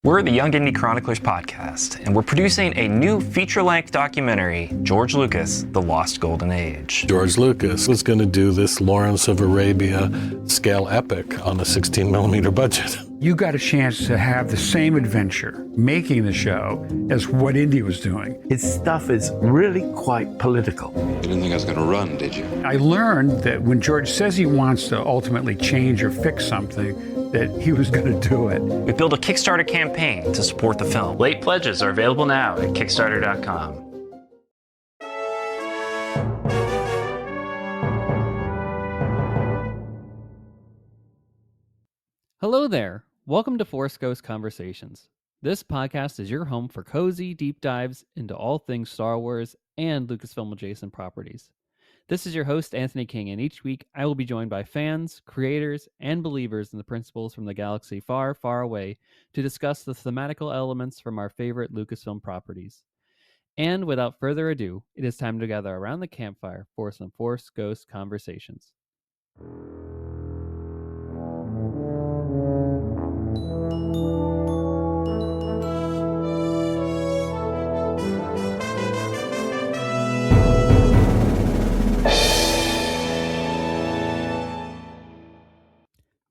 We're the Young Indie Chroniclers podcast, and we're producing a new feature-length documentary, George Lucas, The Lost Golden Age. George Lucas was going to do this Lawrence of Arabia scale epic on a 16-millimeter budget. You got a chance to have the same adventure making the show as what Indy was doing. His stuff is really quite political. You didn't think I was going to run, did you? I learned that when George says he wants to ultimately change or fix something, that he was going to do it. We built a Kickstarter campaign to support the film. Late pledges are available now at Kickstarter.com. Hello there. Welcome to Force Ghost Conversations. This podcast is your home for cozy deep dives into all things Star Wars and Lucasfilm adjacent properties. This is your host, Anthony King, and each week I will be joined by fans, creators, and believers in the principles from the galaxy far, far away to discuss the thematical elements from our favorite Lucasfilm properties. And without further ado, it is time to gather around the campfire for some Force Ghost Conversations.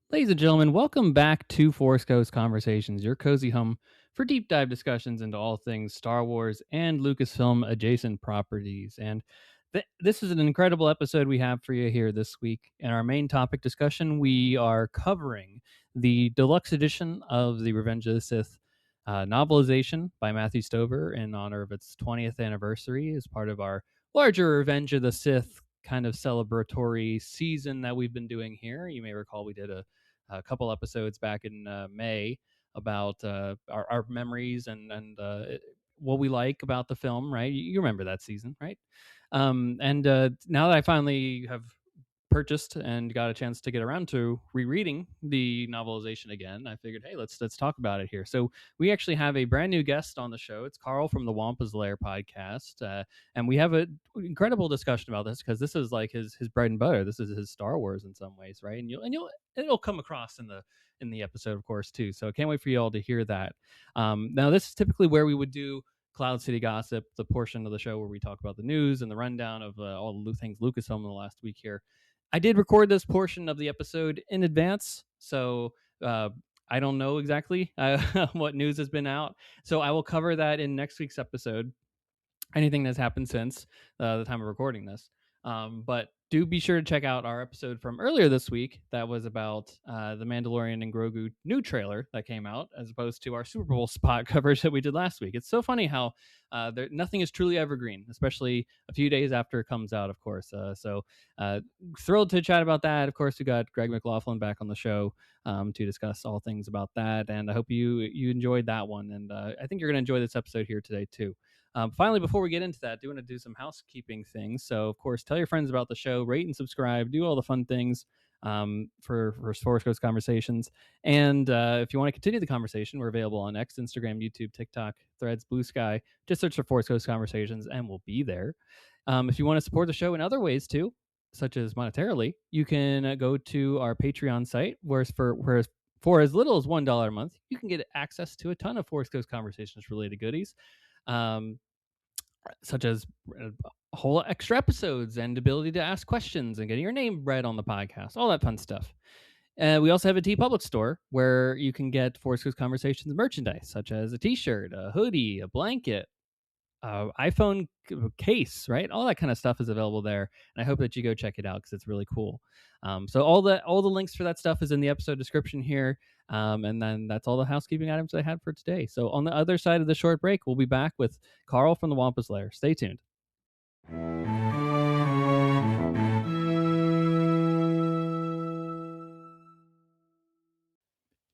Ladies and gentlemen, welcome back to Force Ghost Conversations, your cozy home for deep dive discussions into all things Star Wars and Lucasfilm adjacent properties. And this is an incredible episode we have for you here this week. In our main topic discussion, we are covering the deluxe edition of the Revenge of the Sith novelization by Matthew Stover in honor of its 20th anniversary as part of our larger Revenge of the Sith kind of celebratory season that we've been doing here. You may recall we did a couple episodes back in May about our memories and what we like about the film, right? You remember that season, right? And now that I finally have purchased and got a chance to get around to rereading the novelization again, I figured, hey, let's talk about it here. So we actually have a brand new guest on the show. It's Karl from the Wampa's Lair podcast, and we have an incredible discussion about this because this is like his bread and butter. This is his Star Wars in some ways, right? And it'll come across in the episode, of course, too. So I can't wait for you all to hear that. Now, this is typically where we would do Cloud City Gossip, the portion of the show where we talk about the news and the rundown of all the things Lucasfilm in the last week here. I did record this portion of the episode in advance, so I don't know exactly what news has been out. So I will cover that in next week's episode, anything that's happened since the time of recording this. But do be sure to check out our episode from earlier this week that was about the Mandalorian and Grogu new trailer that came out, as opposed to our Super Bowl spot coverage that we did last week. It's so funny how nothing is truly evergreen, especially a few days after it comes out, of course. So thrilled to chat about that. Of course, we got Greg McLaughlin back on the show to discuss all things about that. And I hope you enjoyed that one. And I think you're going to enjoy this episode here today, too. Finally, before we get into that, I do want to do some housekeeping things. So, of course, tell your friends about the show, rate and subscribe, do all the fun things for Force Ghost Conversations. And if you want to continue the conversation, we're available on X, Instagram, YouTube, TikTok, Threads, Blue Sky. Just search for Force Ghost Conversations and we'll be there. If you want to support the show in other ways, too, such as monetarily, you can go to our Patreon site, where for as little as $1 a month, you can get access to a ton of Force Ghost Conversations related goodies. Such as whole extra episodes and ability to ask questions and getting your name read on the podcast, all that fun stuff. We also have a TeePublic store where you can get Force Ghost Conversations merchandise, such as a t-shirt, a hoodie, a blanket, iPhone case, right? All that kind of stuff is available there. And I hope that you go check it out because it's really cool. So all the links for that stuff is in the episode description here. And then that's all the housekeeping items I had for today. So on the other side of the short break, we'll be back with Karl from the Wampa's Lair. Stay tuned.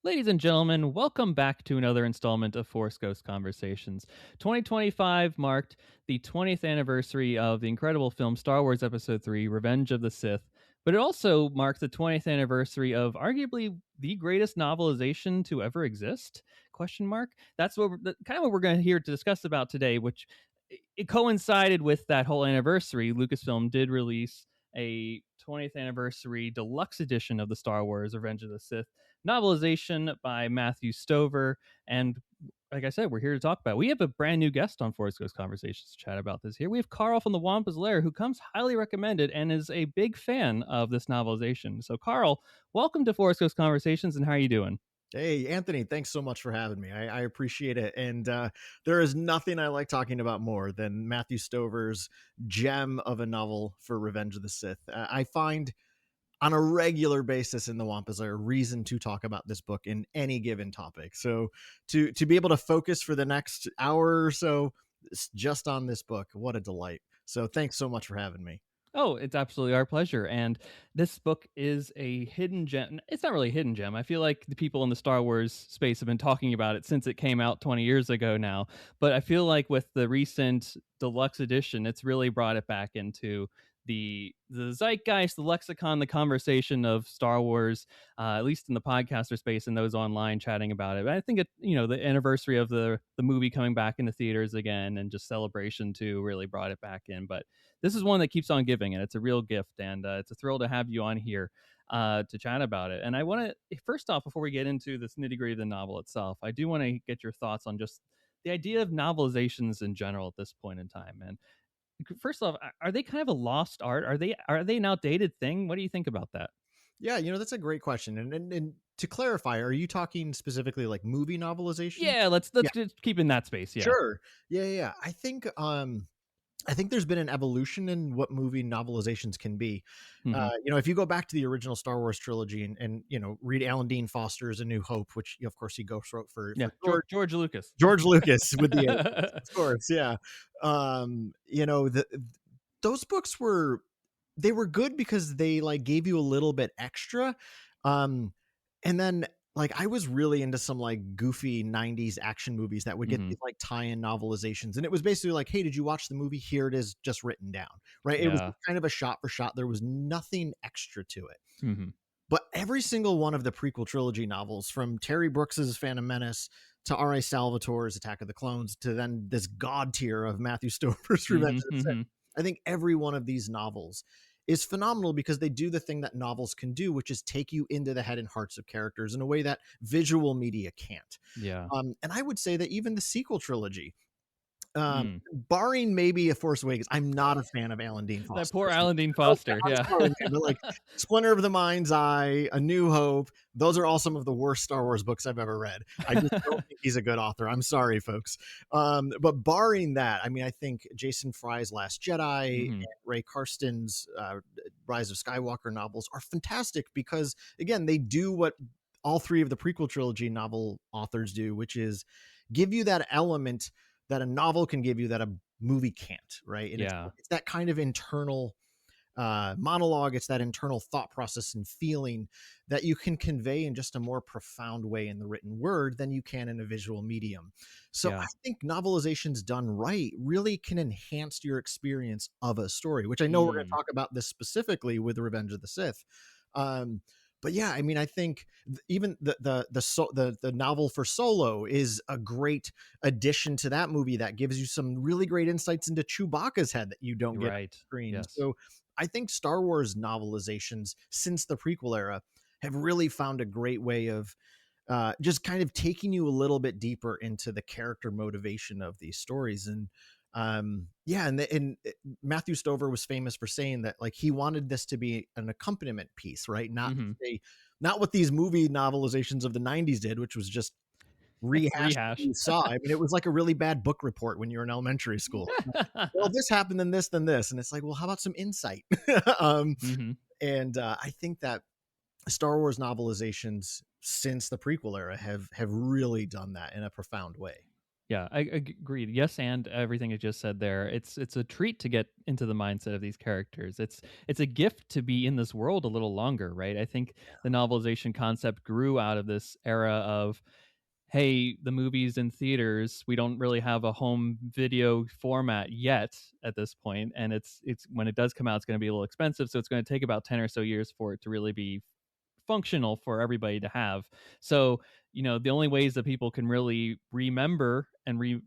Ladies and gentlemen, welcome back to another installment of Force Ghost Conversations. 2025 marked the 20th anniversary of the incredible film Star Wars Episode 3, Revenge of the Sith, but it also marked the 20th anniversary of arguably the greatest novelization to ever exist? ? That's what we're going to hear to discuss about today, which it coincided with that whole anniversary. Lucasfilm did release a 20th anniversary deluxe edition of the Star Wars Revenge of the Sith Novelization by Matthew Stover. And like I said, we're here to talk about it. We have a brand new guest on Forest Ghost Conversations to chat about this here. We have Karl from the Wampa's Lair, who comes highly recommended and is a big fan of this novelization. So Karl, welcome to Forest Ghost Conversations, and how are you doing? Hey, Anthony, thanks so much for having me. I appreciate it. And there is nothing I like talking about more than Matthew Stover's gem of a novel for Revenge of the Sith. I find on a regular basis in the Wampas a reason to talk about this book in any given topic. So to be able to focus for the next hour or so just on this book, what a delight. So thanks so much for having me. Oh, it's absolutely our pleasure. And this book is a hidden gem. It's not really a hidden gem. I feel like the people in the Star Wars space have been talking about it since it came out 20 years ago now. But I feel like with the recent deluxe edition, it's really brought it back into the zeitgeist, the lexicon, the conversation of Star Wars, at least in the podcaster space and those online chatting about it. But I think the anniversary of the movie coming back into theaters again and just celebration too really brought it back in. But this is one that keeps on giving, and it's a real gift, and it's a thrill to have you on here to chat about it. And I want to, first off, before we get into this nitty gritty of the novel itself, I do want to get your thoughts on just the idea of novelizations in general at this point in time. And first off, are they kind of a lost art? Are they an outdated thing? What do you think about that? Yeah, that's a great question. And to clarify, are you talking specifically like movie novelization? Yeah, let's just keep in that space. Yeah. Sure. Yeah. I think there's been an evolution in what movie novelizations can be. If you go back to the original Star Wars trilogy and read Alan Dean Foster's A New Hope, which of course he wrote for George Lucas. George Lucas with the of course, yeah. Those books were good because they like gave you a little bit extra. And then like I was really into some like goofy 90s action movies that would get these like tie-in novelizations. And it was basically like, hey, did you watch the movie? Here it is, just written down. Right. It was kind of a shot for shot. There was nothing extra to it. But every single one of the prequel trilogy novels, from Terry Brooks's Phantom Menace to R.A. Salvatore's Attack of the Clones to then this god tier of Matthew Stover's Revenge of the Sith, I think every one of these novels is phenomenal because they do the thing that novels can do, which is take you into the head and hearts of characters in a way that visual media can't. Yeah. And I would say that even the sequel trilogy, barring maybe A Force Awakens, I'm not a fan of Alan Dean Foster. That poor Alan Dean Foster. Yeah. Sorry, man, but like Splinter of the Mind's Eye, A New Hope, those are all some of the worst Star Wars books I've ever read. I just don't think he's a good author. I'm sorry, folks. But barring that, I mean, I think Jason Fry's Last Jedi and Ray Karsten's Rise of Skywalker novels are fantastic because, again, they do what all three of the prequel trilogy novel authors do, which is give you that element that a novel can give you that a movie can't, right? And it's that kind of internal monologue. It's that internal thought process and feeling that you can convey in just a more profound way in the written word than you can in a visual medium. So I think novelizations done right really can enhance your experience of a story, which I know we're going to talk about this specifically with Revenge of the Sith. But yeah, I mean, I think even the novel for Solo is a great addition to that movie that gives you some really great insights into Chewbacca's head that you don't get on the screen. Yes. So I think Star Wars novelizations since the prequel era have really found a great way of just kind of taking you a little bit deeper into the character motivation of these stories. And and Matthew Stover was famous for saying that like he wanted this to be an accompaniment piece, right? Not what these movie novelizations of the 90s did, which was just rehash. You saw. I mean, it was like a really bad book report when you were in elementary school. Well, this happened, then this, and it's like, well, how about some insight? And I think that Star Wars novelizations since the prequel era have really done that in a profound way. Yeah, I agreed. Yes, and everything you just said there. It's a treat to get into the mindset of these characters. It's a gift to be in this world a little longer, right? I think the novelization concept grew out of this era of, hey, the movies in theaters, we don't really have a home video format yet at this point, and it's when it does come out, it's going to be a little expensive, so it's going to take about 10 or so years for it to really be functional for everybody to have. So the only ways that people can really remember and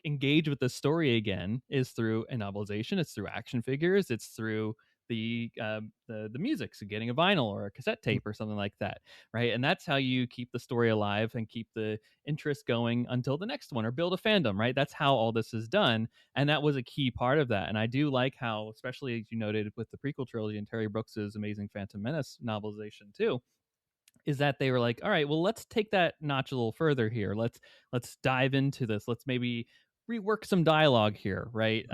engage with the story again is through a novelization. It's through action figures. It's through the music, so getting a vinyl or a cassette tape or something like that, right? And that's how you keep the story alive and keep the interest going until the next one, or build a fandom, right? That's how all this is done, and that was a key part of that. And I do like how, especially as you noted with the prequel trilogy and Terry Brooks's amazing Phantom Menace novelization too, is that they were like, all right, well, let's take that notch a little further here. Let's dive into this. Let's maybe rework some dialogue here, right?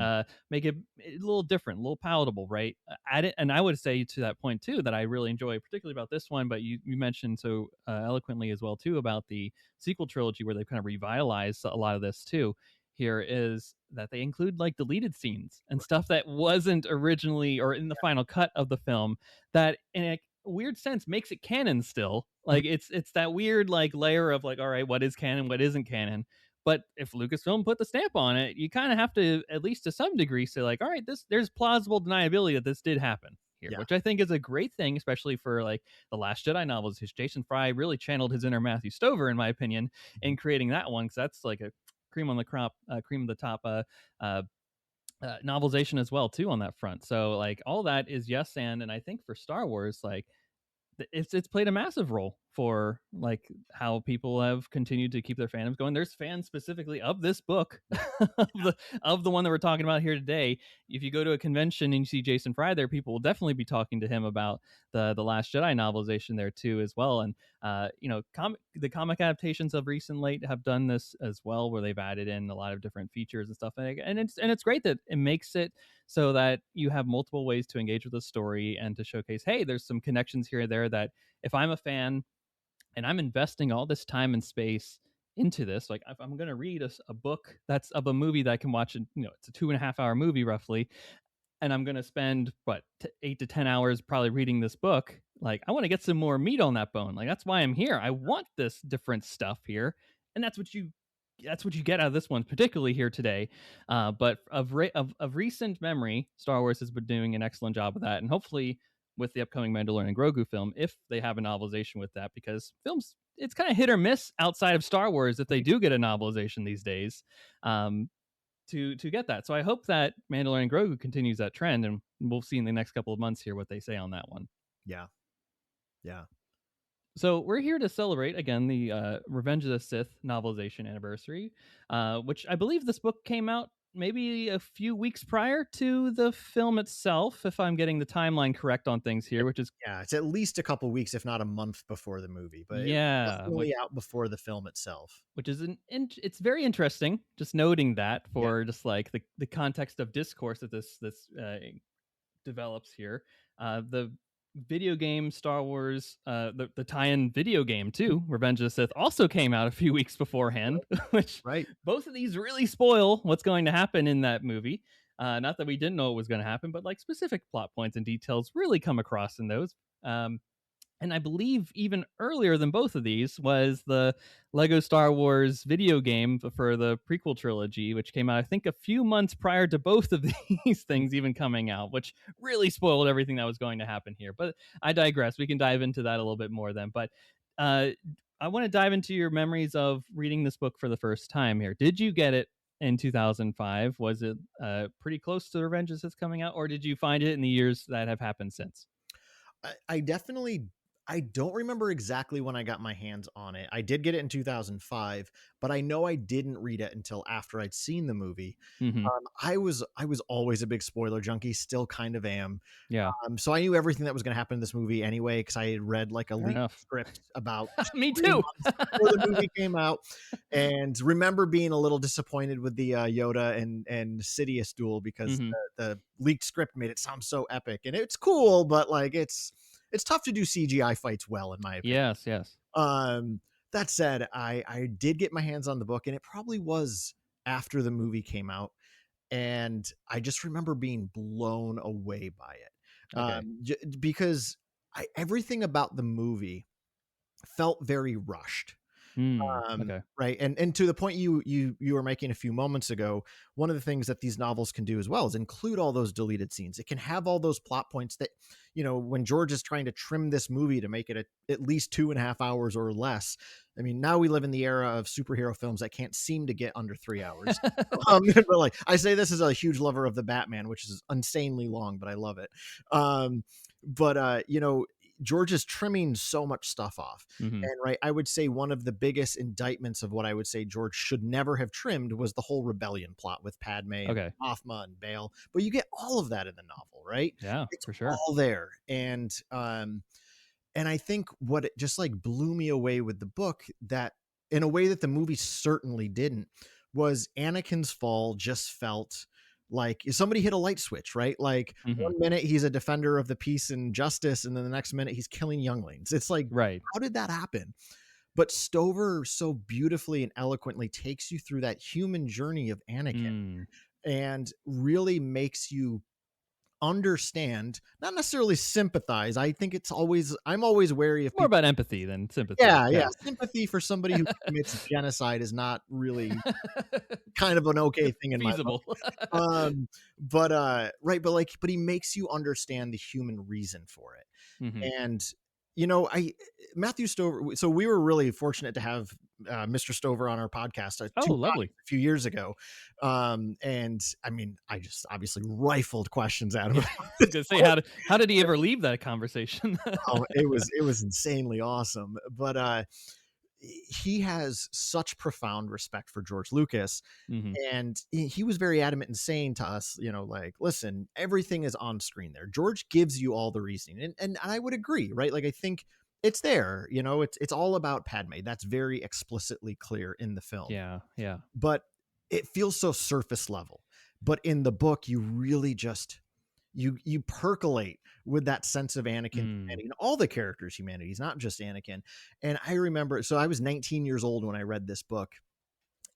Make it a little different, a little palatable, right? Add it, and I would say to that point too that I really enjoy, particularly about this one. But you mentioned so eloquently as well too about the sequel trilogy, where they've kind of revitalized a lot of this too. Here is that they include like deleted scenes and stuff that wasn't originally or in the final cut of the film, that in a weird sense makes it canon still. Like it's that weird like layer of like, all right, what is canon, what isn't canon. But if Lucasfilm put the stamp on it, you kind of have to, at least to some degree, say like, all right, there's plausible deniability that this did happen here, Yeah. which I think is a great thing, especially for like the Last Jedi novels. Jason Fry really channeled his inner Matthew Stover, in my opinion, in creating that one, because that's like a cream of the top novelization as well too on that front. So like all that is yes, and I think for Star Wars, like it's played a massive role for like how people have continued to keep their fandoms going. There's fans specifically of this book, of the one that we're talking about here today. If you go to a convention and you see Jason Fry there, people will definitely be talking to him about the Last Jedi novelization there too as well. And the comic adaptations of recent late have done this as well, where they've added in a lot of different features and stuff, and it's great that it makes it so that you have multiple ways to engage with the story and to showcase, hey, there's some connections here or there that if I'm a fan and I'm investing all this time and space into this, like if I'm going to read a book that's of a movie that I can watch, it's a 2.5 hour movie roughly, and I'm going to spend 8 to 10 hours probably reading this book, like I want to get some more meat on that bone. Like that's why I'm here. I want this different stuff here, and that's what you get out of this one, particularly here today. But of recent memory, Star Wars has been doing an excellent job of that, and hopefully with the upcoming Mandalorian and Grogu film, if they have a novelization with that, because films, it's kind of hit or miss outside of Star Wars if they do get a novelization these days, to get that. So I hope that Mandalorian and Grogu continues that trend, and we'll see in the next couple of months here what they say on that one. Yeah. So we're here to celebrate, again, the Revenge of the Sith novelization anniversary, which I believe this book came out maybe a few weeks prior to the film itself, if I'm getting the timeline correct on things here, which is... Yeah, it's at least a couple weeks, if not a month before the movie, but yeah, it's definitely out before the film itself. Which is it's very interesting, just noting that for just like the context of discourse that this develops here. The video game Star Wars, the tie-in video game too, Revenge of the Sith, also came out a few weeks beforehand, which both of these really spoil what's going to happen in that movie. Not that we didn't know it was going to happen, but like specific plot points and details really come across in those. And I believe even earlier than both of these was the Lego Star Wars video game for the prequel trilogy, which came out, I think, a few months prior to both of these things even coming out, which really spoiled everything that was going to happen here. But I digress. We can dive into that a little bit more then. But I want to dive into your memories of reading this book for the first time here. Did you get it in 2005? Was it pretty close to Revenge of the Sith coming out, or did you find it in the years that have happened since? I don't remember exactly when I got my hands on it. I did get it in 2005, but I know I didn't read it until after I'd seen the movie. Mm-hmm. I was always a big spoiler junkie, still kind of am. Yeah. So I knew everything that was going to happen in this movie anyway, because I had read like a leaked script about me too before the movie came out, and remember being a little disappointed with the Yoda and Sidious duel, because the leaked script made it sound so epic, and it's cool, but like it's tough to do CGI fights well, in my opinion. Yes. That said, I did get my hands on the book, and it probably was after the movie came out, and I just remember being blown away by it. Okay. Because everything about the movie felt very rushed. Okay. Right. And to the point you were making a few moments ago, one of the things that these novels can do as well is include all those deleted scenes. It can have all those plot points that, when George is trying to trim this movie to make it at least 2.5 hours or less. I mean, now we live in the era of superhero films that can't seem to get under 3 hours. But like, I say this as a huge lover of the Batman, which is insanely long, but I love it. George is trimming so much stuff off. Mhm. And right, I would say one of the biggest indictments of what I would say George should never have trimmed was the whole rebellion plot with Padme and Okay. Mothma and Bale. But you get all of that in the novel, right? Yeah, It's for sure. all there. And I think what it just like blew me away with the book, that in a way that the movie certainly didn't, was Anakin's fall just felt like somebody hit a light switch, right? Like Mhm. one minute he's a defender of the peace and justice, and then the next minute he's killing younglings. It's like, Right. how did that happen? But Stover so beautifully and eloquently takes you through that human journey of Anakin Mm. and really makes you understand, not necessarily sympathize. I think I'm always wary of More people. about empathy than sympathy. Yeah. Sympathy for somebody who commits genocide is not really kind of an okay thing in my book. Feasible. But he makes you understand the human reason for it. Mhm. And Matthew Stover. So we were really fortunate to have Mr. Stover on our podcast Oh, lovely. a few years ago. And I mean, I just obviously rifled questions at him. I was gonna say, how did he ever leave that conversation? Oh, it was insanely awesome. But he has such profound respect for George Lucas. Mhm. And he was very adamant in saying to us, like, listen, everything is on screen there. George gives you all the reasoning. And I would agree, right? Like, I think it's there, it's all about Padme. That's very explicitly clear in the film. Yeah. But it feels so surface level. But in the book, you really just you percolate with that sense of Anakin humanity and all the characters' humanities, not just Anakin. And I remember, so I was 19 years old when I read this book,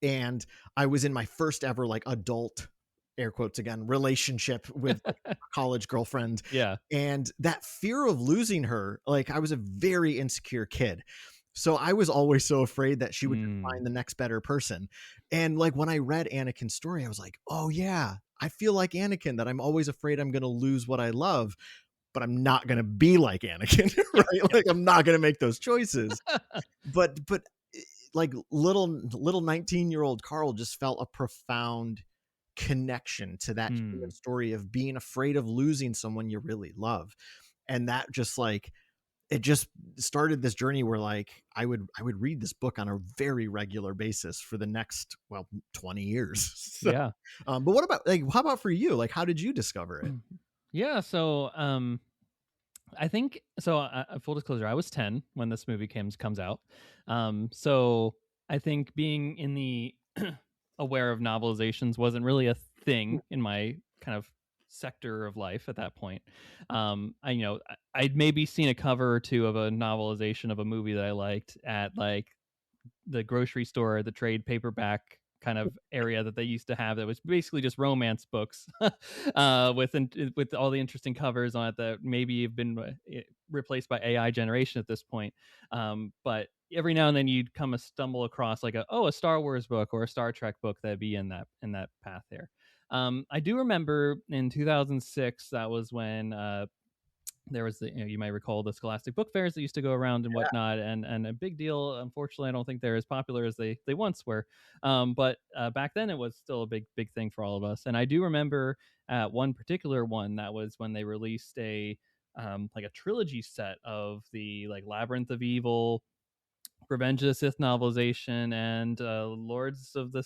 and I was in my first ever like adult, air quotes again, relationship with like, a college girlfriend. Yeah. And that fear of losing her, like I was a very insecure kid. So I was always so afraid that she would just find the next better person. And like when I read Anakin's story, I was like, oh yeah, I feel like Anakin, that I'm always afraid I'm going to lose what I love, but I'm not going to be like Anakin, right? Yeah. Like I'm not going to make those choices. but like little 19-year-old Karl just felt a profound connection to that human story of being afraid of losing someone you really love. And that just like, it just started this journey where like I would read this book on a very regular basis for the next 20 years. So, Yeah. but what about like, how about for you? Like, how did you discover it? Yeah. So, I think so. Full disclosure, I was 10 when this movie comes out. So I think being in the aware of novelizations wasn't really a thing in my kind of sector of life at that point. I'd maybe seen a cover or two of a novelization of a movie that I liked at like the grocery store, the trade paperback kind of area that they used to have, that was basically just romance books with all the interesting covers on it that maybe have been replaced by AI generation at this point. But every now and then you'd stumble across like a Star Wars book or a Star Trek book that'd be in that path there. I do remember in 2006, that was when there was you might recall the Scholastic book fairs that used to go around and whatnot, and a big deal. Unfortunately, I don't think they're as popular as they once were. But back then it was still a big thing for all of us. And I do remember one particular one, that was when they released a like a trilogy set of the like Labyrinth of Evil, Revenge of the Sith novelization, and Lords of the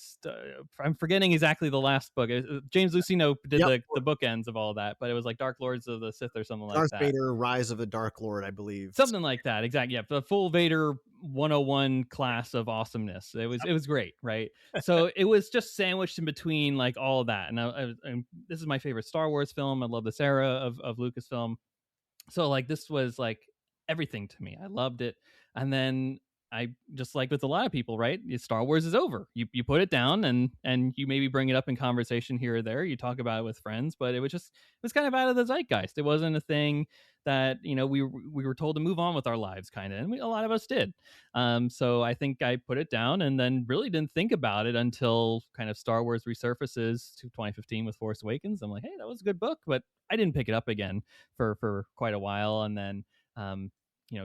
I'm forgetting exactly the last book. James Luceno did the bookends of all that, but it was like Dark Lords of the Sith or something like Darth that. Vader, Rise of the Dark Lord, I believe. Something like that, exactly. Yeah, the full Vader 101 class of awesomeness. It was great, right? So it was just sandwiched in between like all of that. And this is my favorite Star Wars film. I love this era of Lucasfilm. So like this was like everything to me. I loved it. And then I just like with a lot of people, right? Star Wars is over. You put it down and you maybe bring it up in conversation here or there. You talk about it with friends, but it was kind of out of the zeitgeist. It wasn't a thing that we were told to move on with our lives, kind of, and a lot of us did. So I think I put it down and then really didn't think about it until kind of Star Wars resurfaces to 2015 with Force Awakens. I'm like, hey, that was a good book, but I didn't pick it up again for quite a while, and then.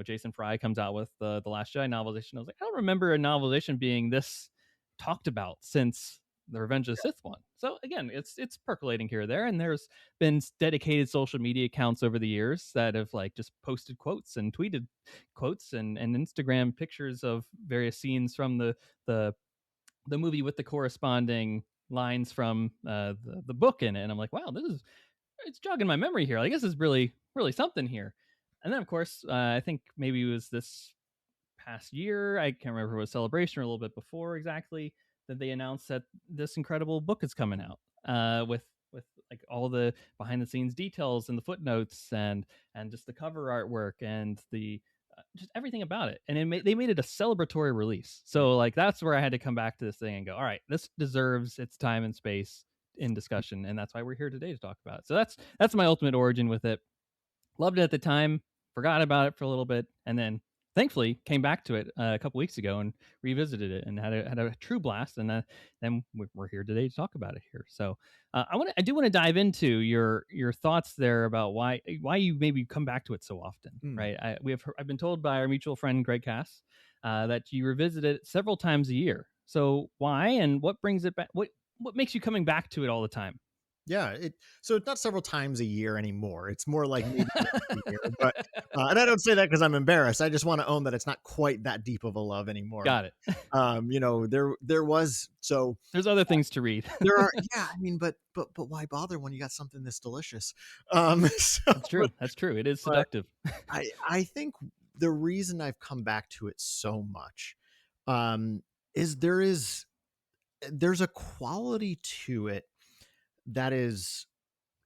Jason Fry comes out with the Last Jedi novelization. I was like, I don't remember a novelization being this talked about since the Revenge of the Sith one. So again, it's percolating here or there, and there's been dedicated social media accounts over the years that have like just posted quotes and tweeted quotes and Instagram pictures of various scenes from the movie with the corresponding lines from the book in it. And I'm like, wow, it's jogging my memory here. I guess it's really something here. And then, of course, I think maybe it was this past year. I can't remember if it was Celebration or a little bit before exactly that they announced that this incredible book is coming out with like all the behind the scenes details and the footnotes and just the cover artwork and the just everything about it. And they made it a celebratory release. So like that's where I had to come back to this thing and go, all right, this deserves its time and space in discussion, and that's why we're here today to talk about it. So that's my ultimate origin with it. Loved it at the time, forgot about it for a little bit, and then thankfully came back to it a couple weeks ago and revisited it and had a true blast. And then we're here today to talk about it here. So I do want to dive into your thoughts there about why you maybe come back to it so often, right? I've been told by our mutual friend Greg Cass that you revisit it several times a year. So why, and what brings it back? What makes you coming back to it all the time? Yeah, so it's not several times a year anymore. It's more like maybe once a year. But and I don't say that because I'm embarrassed. I just want to own that it's not quite that deep of a love anymore. Got it. There was there's other things to read. There are, yeah. I mean, but why bother when you got something this delicious? That's true. That's true. It is seductive. I think the reason I've come back to it so much is there's a quality to it that is,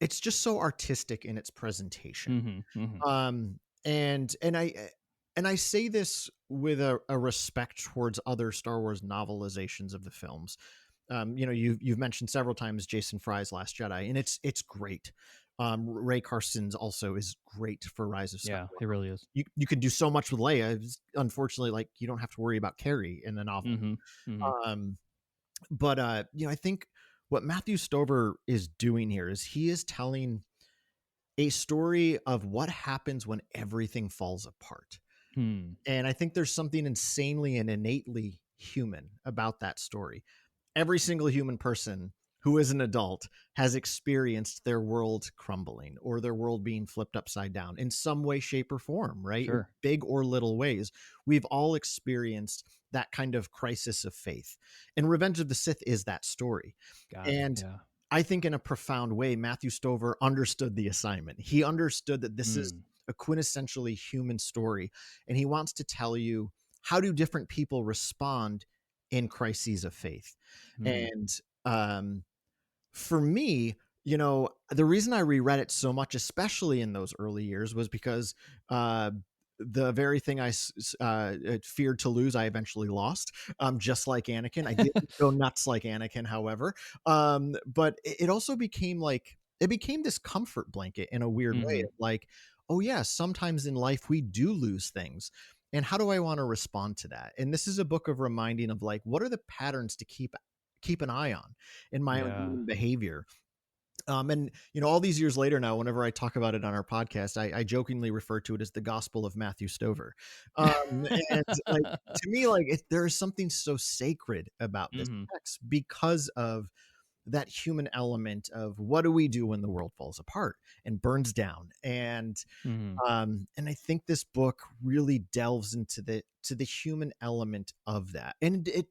it's just so artistic in its presentation. And I say this with a respect towards other Star Wars novelizations of the films. You've mentioned several times Jason Fry's Last Jedi, and it's great. Ray Carson's also is great for Rise of Skywalker. Yeah, it really is. You can do so much with Leia. Unfortunately, like you don't have to worry about Carrie in the novel. But I think what Matthew Stover is doing here is he is telling a story of what happens when everything falls apart. And I think there's something insanely and innately human about that story. Every single human person who is an adult has experienced their world crumbling or their world being flipped upside down in some way, shape, or form, right? Sure. Big or little ways. We've all experienced that kind of crisis of faith. And Revenge of the Sith is that story. I think in a profound way, Matthew Stover understood the assignment. He understood that this is a quintessentially human story. And he wants to tell you, how do different people respond in crises of faith? And for me, the reason I reread it so much, especially in those early years, was because the very thing I feared to lose, I eventually lost, just like Anakin. I didn't go nuts like Anakin, however. But it also became this comfort blanket in a weird way. Of like, oh yeah, sometimes in life we do lose things. And how do I want to respond to that? And this is a book of reminding of like, what are the patterns to keep an eye on in my own behavior? And all these years later now, whenever I talk about it on our podcast, I jokingly refer to it as the Gospel of Matthew Stover. And like, to me, like there is something so sacred about this text because of that human element of what do we do when the world falls apart and burns down. And I think this book really delves into the human element of that. And it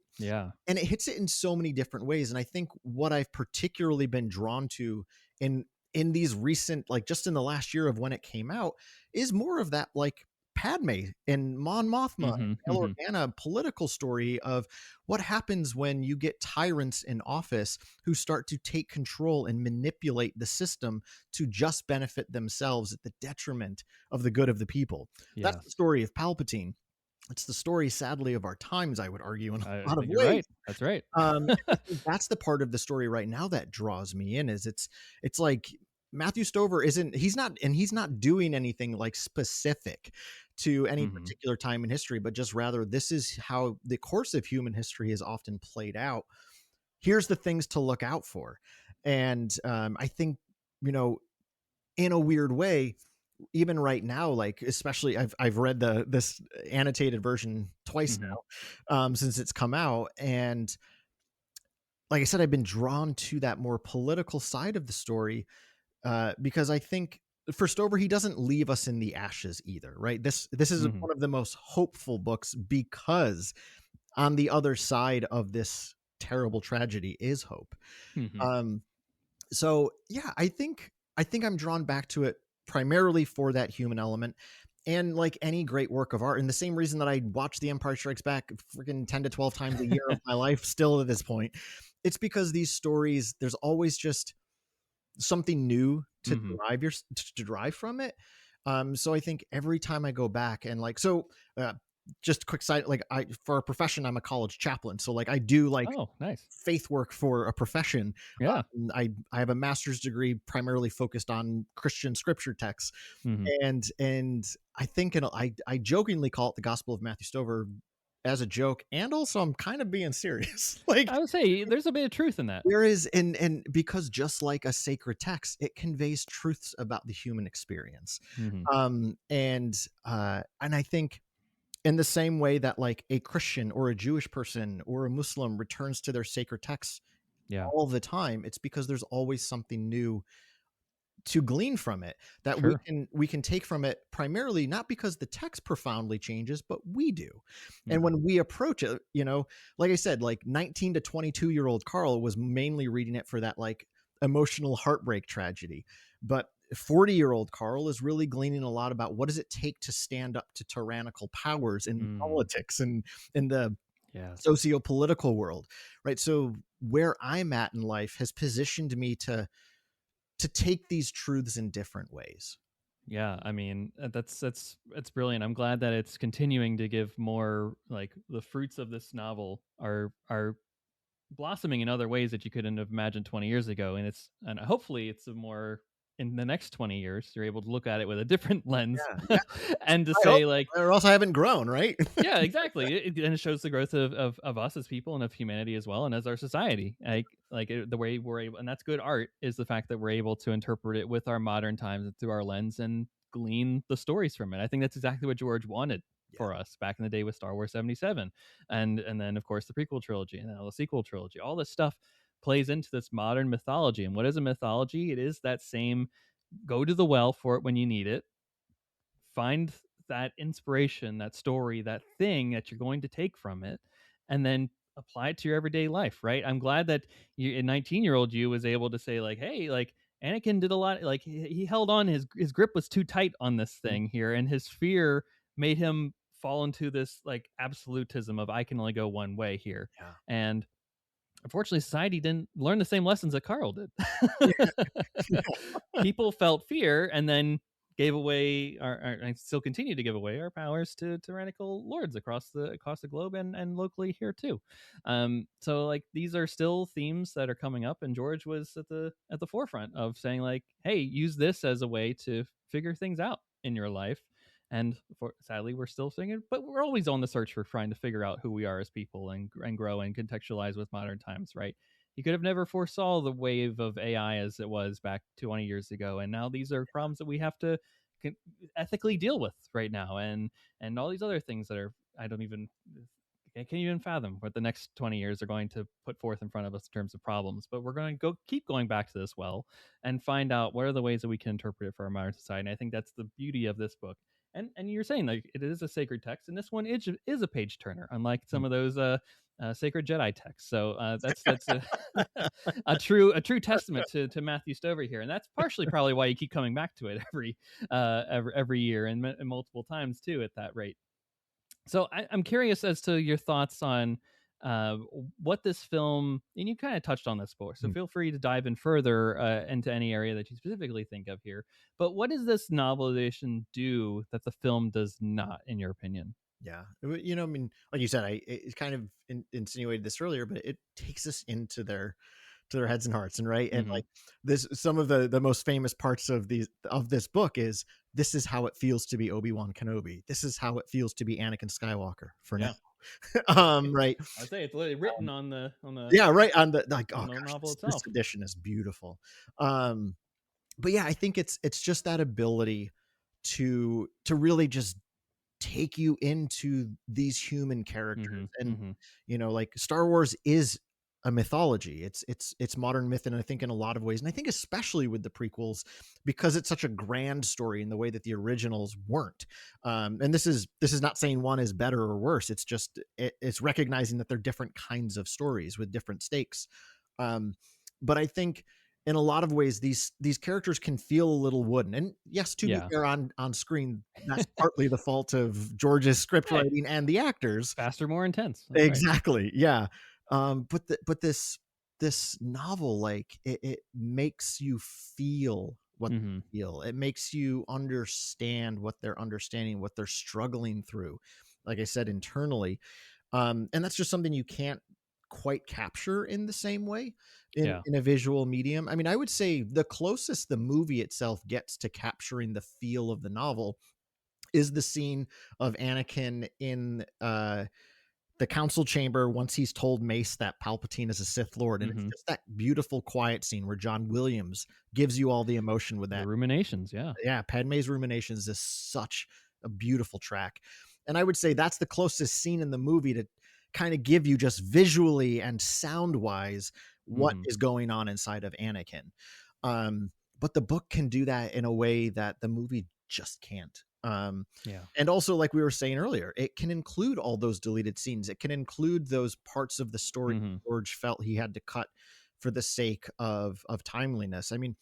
hits it in so many different ways. And I think what I've particularly been drawn to in these recent, like just in the last year of when it came out, is more of that like Padme and Mon Mothma and Organa political story of what happens when you get tyrants in office who start to take control and manipulate the system to just benefit themselves at the detriment of the good of the people. That's the story of Palpatine. it's the story, sadly, of our times, I would argue, in a I lot of think you're ways. right. That's right. And I think that's the part of the story right now that draws me in. Is it's like Matthew Stover he's not doing anything like specific to any Mhm. particular time in history, but just rather this is how the course of human history is often played out. Here's the things to look out for. And I think, you know, in a weird way, even right now, like especially I've read this annotated version twice Mhm. now, since it's come out. And like I said, I've been drawn to that more political side of the story, because I think for Stover, he doesn't leave us in the ashes either, right? This is Mhm. one of the most hopeful books, because on the other side of this terrible tragedy is hope. Mhm. Um, so yeah, I think I'm drawn back to it primarily for that human element. And like any great work of art, and the same reason that I watch The Empire Strikes Back freaking 10 to 12 times a year of my life still at this point, it's because these stories, there's always just something new to Mhm. derive from it. So I think every time I go back and like, so just a quick side, like for a profession, I'm a college chaplain. So like I do like Oh, nice. faith work for a profession. Yeah. I have a master's degree primarily focused on Christian scripture texts. Mhm. And I think I jokingly call it the Gospel of Matthew Stover as a joke, and also I'm kind of being serious. Like I would say there's a bit of truth in that. there is, and because just like a sacred text, it conveys truths about the human experience. Mhm. And I think in the same way that like a Christian or a Jewish person or a Muslim returns to their sacred texts Yeah. all the time, it's because there's always something new to glean from it that Sure. we can take from it, primarily not because the text profoundly changes, but we do. And Mhm. when we approach it, you know, like I said, like 19 to 22-year-old Karl was mainly reading it for that like emotional heartbreak tragedy, but 40-year-old Karl is really gleaning a lot about what does it take to stand up to tyrannical powers in Mm. politics and in the Yes. socio-political world, right? So where I'm at in life has positioned me to take these truths in different ways. Yeah, I mean, that's brilliant. I'm glad that it's continuing to give more, like the fruits of this novel are blossoming in other ways that you couldn't have imagined 20 years ago, and hopefully it's a more, in the next 20 years you're able to look at it with a different lens Yeah, yeah. and to I hope say like, so, or else I haven't grown, right? yeah, exactly. And it shows the growth of us as people and of humanity as well, and as our society. The way we're able, and that's good art, is the fact that we're able to interpret it with our modern times and through our lens and glean the stories from it. I think that's exactly what George wanted Yeah. for us back in the day with Star Wars 77, and then of course the prequel trilogy and then the sequel trilogy. All this stuff plays into this modern mythology. And what is a mythology? It is that same, go to the well for it when you need it, find that inspiration, that story, that thing that you're going to take from it, and then apply it to your everyday life, right? I'm glad that you, a 19-year-old you, was able to say like, hey, like Anakin did a lot, like he held on, his grip was too tight on this Mhm. thing here, and his fear made him fall into this like absolutism of I can only go one way here. Yeah. And unfortunately, society didn't learn the same lessons that Karl did. People felt fear and then gave away, and still continue to give away our powers to tyrannical lords across the globe and locally here too. So like these are still themes that are coming up, and George was at the forefront of saying like, hey, use this as a way to figure things out in your life. And sadly, we're still singing, but we're always on the search for trying to figure out who we are as people and grow and contextualize with modern times, right? You could have never foresaw the wave of AI as it was back 20 years ago, and now these are problems that we have to ethically deal with right now, and all these other things that are I can't even fathom what the next 20 years are going to put forth in front of us in terms of problems. But we're going to keep going back to this well and find out what are the ways that we can interpret it for our modern society. And I think that's the beauty of this book. And you're saying like it is a sacred text, and this one is a page turner, unlike some of those sacred Jedi texts. So that's a a true testament to Matthew Stover here, and that's partially probably why you keep coming back to it every year and multiple times too at that rate. So I'm curious as to your thoughts on uh, what this film, and you kind of touched on this before, so Mm. feel free to dive in further into any area that you specifically think of here. But what does this novelization do that the film does not, in your opinion? Yeah. I mean, like you said, it kind of insinuated this earlier, but it takes us into their heads and hearts, and right, and Mhm. like this, some of the most famous parts of this book is, this is how it feels to be Obi-Wan Kenobi. This is how it feels to be Anakin Skywalker for now. Yeah. Right. I'd say it's literally written on the Yeah, right. On the like, oh on the gosh, novel this itself. edition is beautiful. Um, but yeah, I think it's just that ability to really just take you into these human characters. Mhm. And Mhm. like Star Wars is a mythology. It's modern myth, and I think in a lot of ways, and I think especially with the prequels, because it's such a grand story in the way that the originals weren't. And this is not saying one is better or worse. It's just it's recognizing that they're different kinds of stories with different stakes. um but I think in a lot of ways these characters can feel a little wooden, and yes, to be Yeah. fair, on screen that's partly the fault of George's script Hey, writing and the actors. faster, more intense. That's right. Exactly, yeah. But this novel, like, it makes you feel what Mhm. they feel. It makes you understand what they're understanding, what they're struggling through, like I said, internally. And that's just something you can't quite capture in the same way Yeah. in a visual medium. I mean, I would say the closest the movie itself gets to capturing the feel of the novel is the scene of Anakin in the council chamber once he's told Mace that Palpatine is a Sith Lord. And it's Mhm. just that beautiful quiet scene where John Williams gives you all the emotion with The that. ruminations, yeah. Yeah, Padme's ruminations is such a beautiful track. And I would say that's the closest scene in the movie to kind of give you just visually and sound wise what Mhm. is going on inside of Anakin. Um, but the book can do that in a way that the movie just can't. Yeah. And also, like we were saying earlier, it can include all those deleted scenes. It can include those parts of the story Mhm. George felt he had to cut for the sake of timeliness. I mean,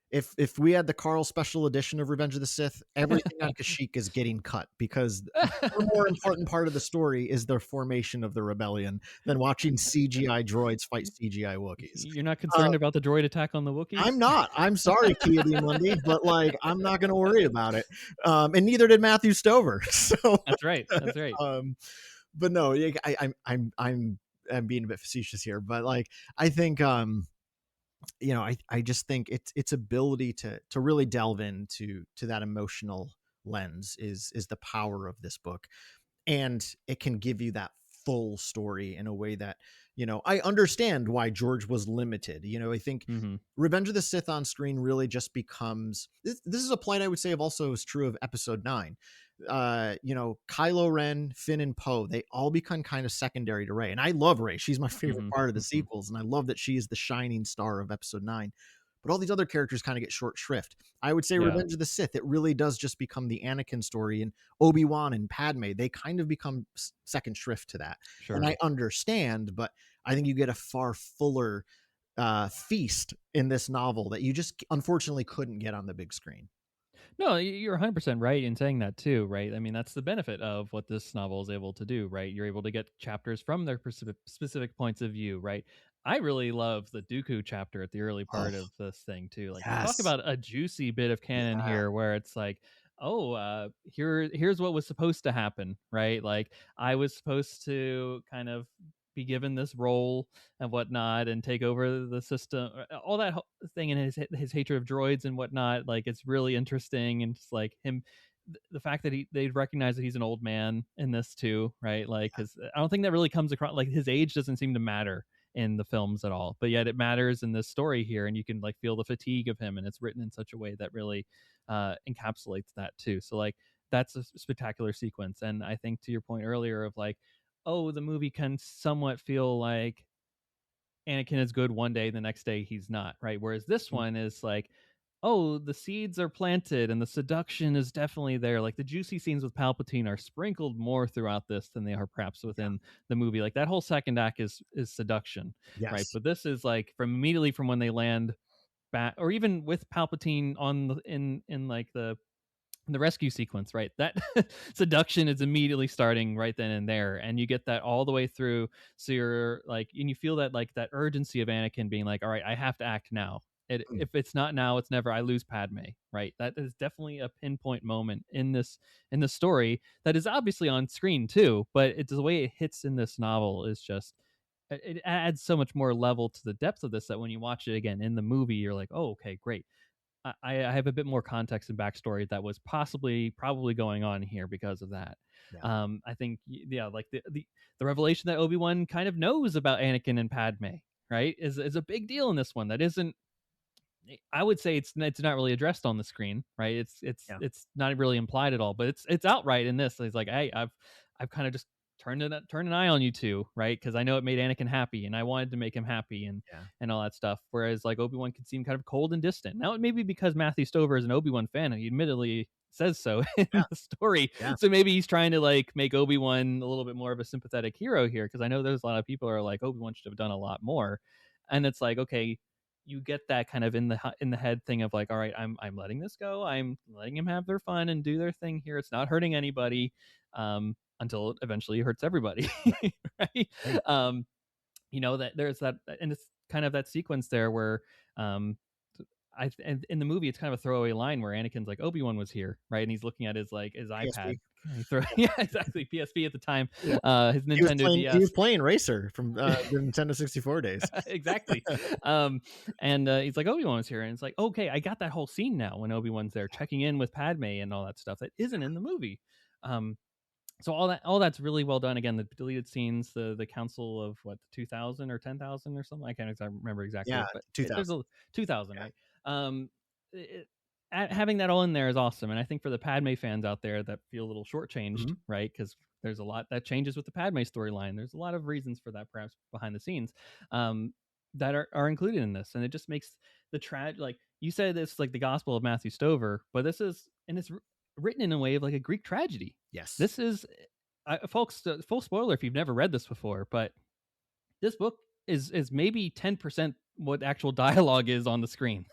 if we had the Karl special edition of Revenge of the Sith, everything on Kashyyyk is getting cut, because the more important part of the story is the formation of the rebellion than watching CGI droids fight CGI Wookiees. You're not Uh, concerned about the droid attack on the Wookiees? I'm not. I'm sorry, Kia D. Mundi, but like, I'm not going to worry about it. And neither did Matthew Stover. So, That's right. That's right. um, but no, I'm being a bit facetious here, but like, I think, I just think its ability to really delve into that emotional lens is the power of this book. And it can give you that full story in a way that, I understand why George was limited. I think Mhm. Revenge of the Sith on screen really just becomes this is a plight I would say of also is true of episode 9. Kylo Ren, Finn, and Poe, they all become kind of secondary to Rey. And I love Rey. She's my favorite Mhm. part of the Mhm. sequels. And I love that she is the shining star of episode 9. But all these other characters kind of get short shrift. I would say Yeah. Revenge of the Sith, it really does just become the Anakin story, and Obi-Wan and Padme, they kind of become second shrift to that. And Sure. I understand, but I think you get a far fuller feast in this novel that you just unfortunately couldn't get on the big screen. No, you're 100% right in saying that too, right? I mean, that's the benefit of what this novel is able to do, right? You're able to get chapters from their specific points of view, right? I really love the Dooku chapter at the early Oh, part of this thing too. Like, you talk yes. about a juicy bit of canon Yeah. here, where it's like, oh, here's what was supposed to happen, right? Like, I was supposed to kind of be given this role and whatnot and take over the system, all that thing, and his hatred of droids and whatnot. Like, it's really interesting, and just like him, the fact that they recognize that he's an old man in this too, right? Like, because I don't think that really comes across. Like, his age doesn't seem to matter in the films at all, but yet it matters in this story here, and you can like feel the fatigue of him, and it's written in such a way that really encapsulates that too. So like, that's a spectacular sequence. And I think to your point earlier of like, oh, the movie can somewhat feel like Anakin is good one day, the next day he's not, right? Whereas this one is like, oh, the seeds are planted and the seduction is definitely there. Like, the juicy scenes with Palpatine are sprinkled more throughout this than they are perhaps within the movie. Like, that whole second act is seduction, right? Yes. But this is like from immediately from when they land back, or even with Palpatine on in like the rescue sequence, right? That seduction is immediately starting right then and there, and you get that all the way through. So you're like, and you feel that like that urgency of Anakin being like, all right, I have to act now, If it's not now, it's never. I lose Padme, right? That is definitely a pinpoint moment in the story that is obviously on screen too, but it's the way it hits in this novel is just it adds so much more level to the depth of this that when you watch it again in the movie, you're like, oh, okay, great. I have a bit more context and backstory that was probably going on here because of that. Yeah. I think, yeah, like the revelation that Obi-Wan kind of knows about Anakin and Padme, right, is a big deal in this one. That isn't. I would say it's not really addressed on the screen, right? Yeah. It's not really implied at all, but it's outright in this. It's like, hey, I've kind of just turned an eye on you two, right? Because I know it made Anakin happy, and I wanted to make him happy, and all that stuff. Whereas like Obi-Wan could seem kind of cold and distant. Now it may be because Matthew Stover is an Obi-Wan fan, and he admittedly says so in the story. Yeah. So maybe he's trying to like make Obi-Wan a little bit more of a sympathetic hero here, because I know there's a lot of people who are like Obi-Wan should have done a lot more, and it's like, okay, you get that kind of in the head thing of like, all right, I'm letting this go. I'm letting them have their fun and do their thing here. It's not hurting anybody, until it eventually hurts everybody, right? That there's that, and it's kind of that sequence there where, and in the movie, it's kind of a throwaway line where Anakin's like, Obi-Wan was here, right? And he's looking at his iPad. Yeah, exactly. PSP at the time. His Nintendo DS. He was playing Racer from the Nintendo 64 days. Exactly. And he's like, Obi-Wan was here. And it's like, okay, I got that whole scene now when Obi-Wan's there checking in with Padme and all that stuff that isn't in the movie. So all that's really well done. Again, the deleted scenes, the council of what, 2000 or 10,000 or something. I can't remember exactly. Yeah, but 2000. There's a 2000, yeah. Right? Having that all in there is awesome, and I think for the Padme fans out there that feel a little shortchanged, right? Because there's a lot that changes with the Padme storyline. There's a lot of reasons for that, perhaps behind the scenes, that are included in this, and it just makes the like you said, this like the Gospel of Matthew Stover, but this is, and it's written in a way of like a Greek tragedy. Yes, this is, folks. Full spoiler if you've never read this before, but this book is maybe 10% what actual dialogue is on the screen.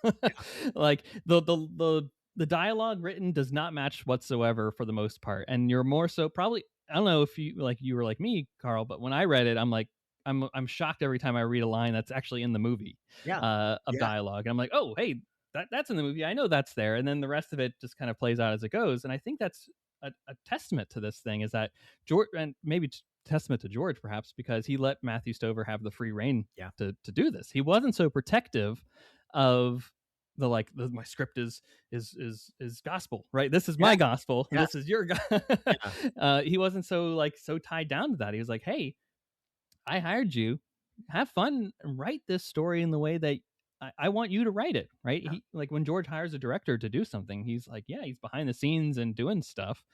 Like the dialogue written does not match whatsoever for the most part, and you're more so probably, I don't know if you were like me, Karl, but when I read it, I'm like, I'm shocked every time I read a line that's actually in the movie of dialogue, and I'm like, oh, hey, that's in the movie, I know that's there, and then the rest of it just kind of plays out as it goes. And I think that's a testament to this thing, is that George, and maybe testament to George perhaps, because he let Matthew Stover have the free reign to do this. He wasn't so protective of my script is gospel, right? This is my gospel, and this is your he wasn't so tied down to that. He was like, hey, I hired you, have fun and write this story in the way that I want you to write it, right? He, like when George hires a director to do something, he's like, yeah, he's behind the scenes and doing stuff,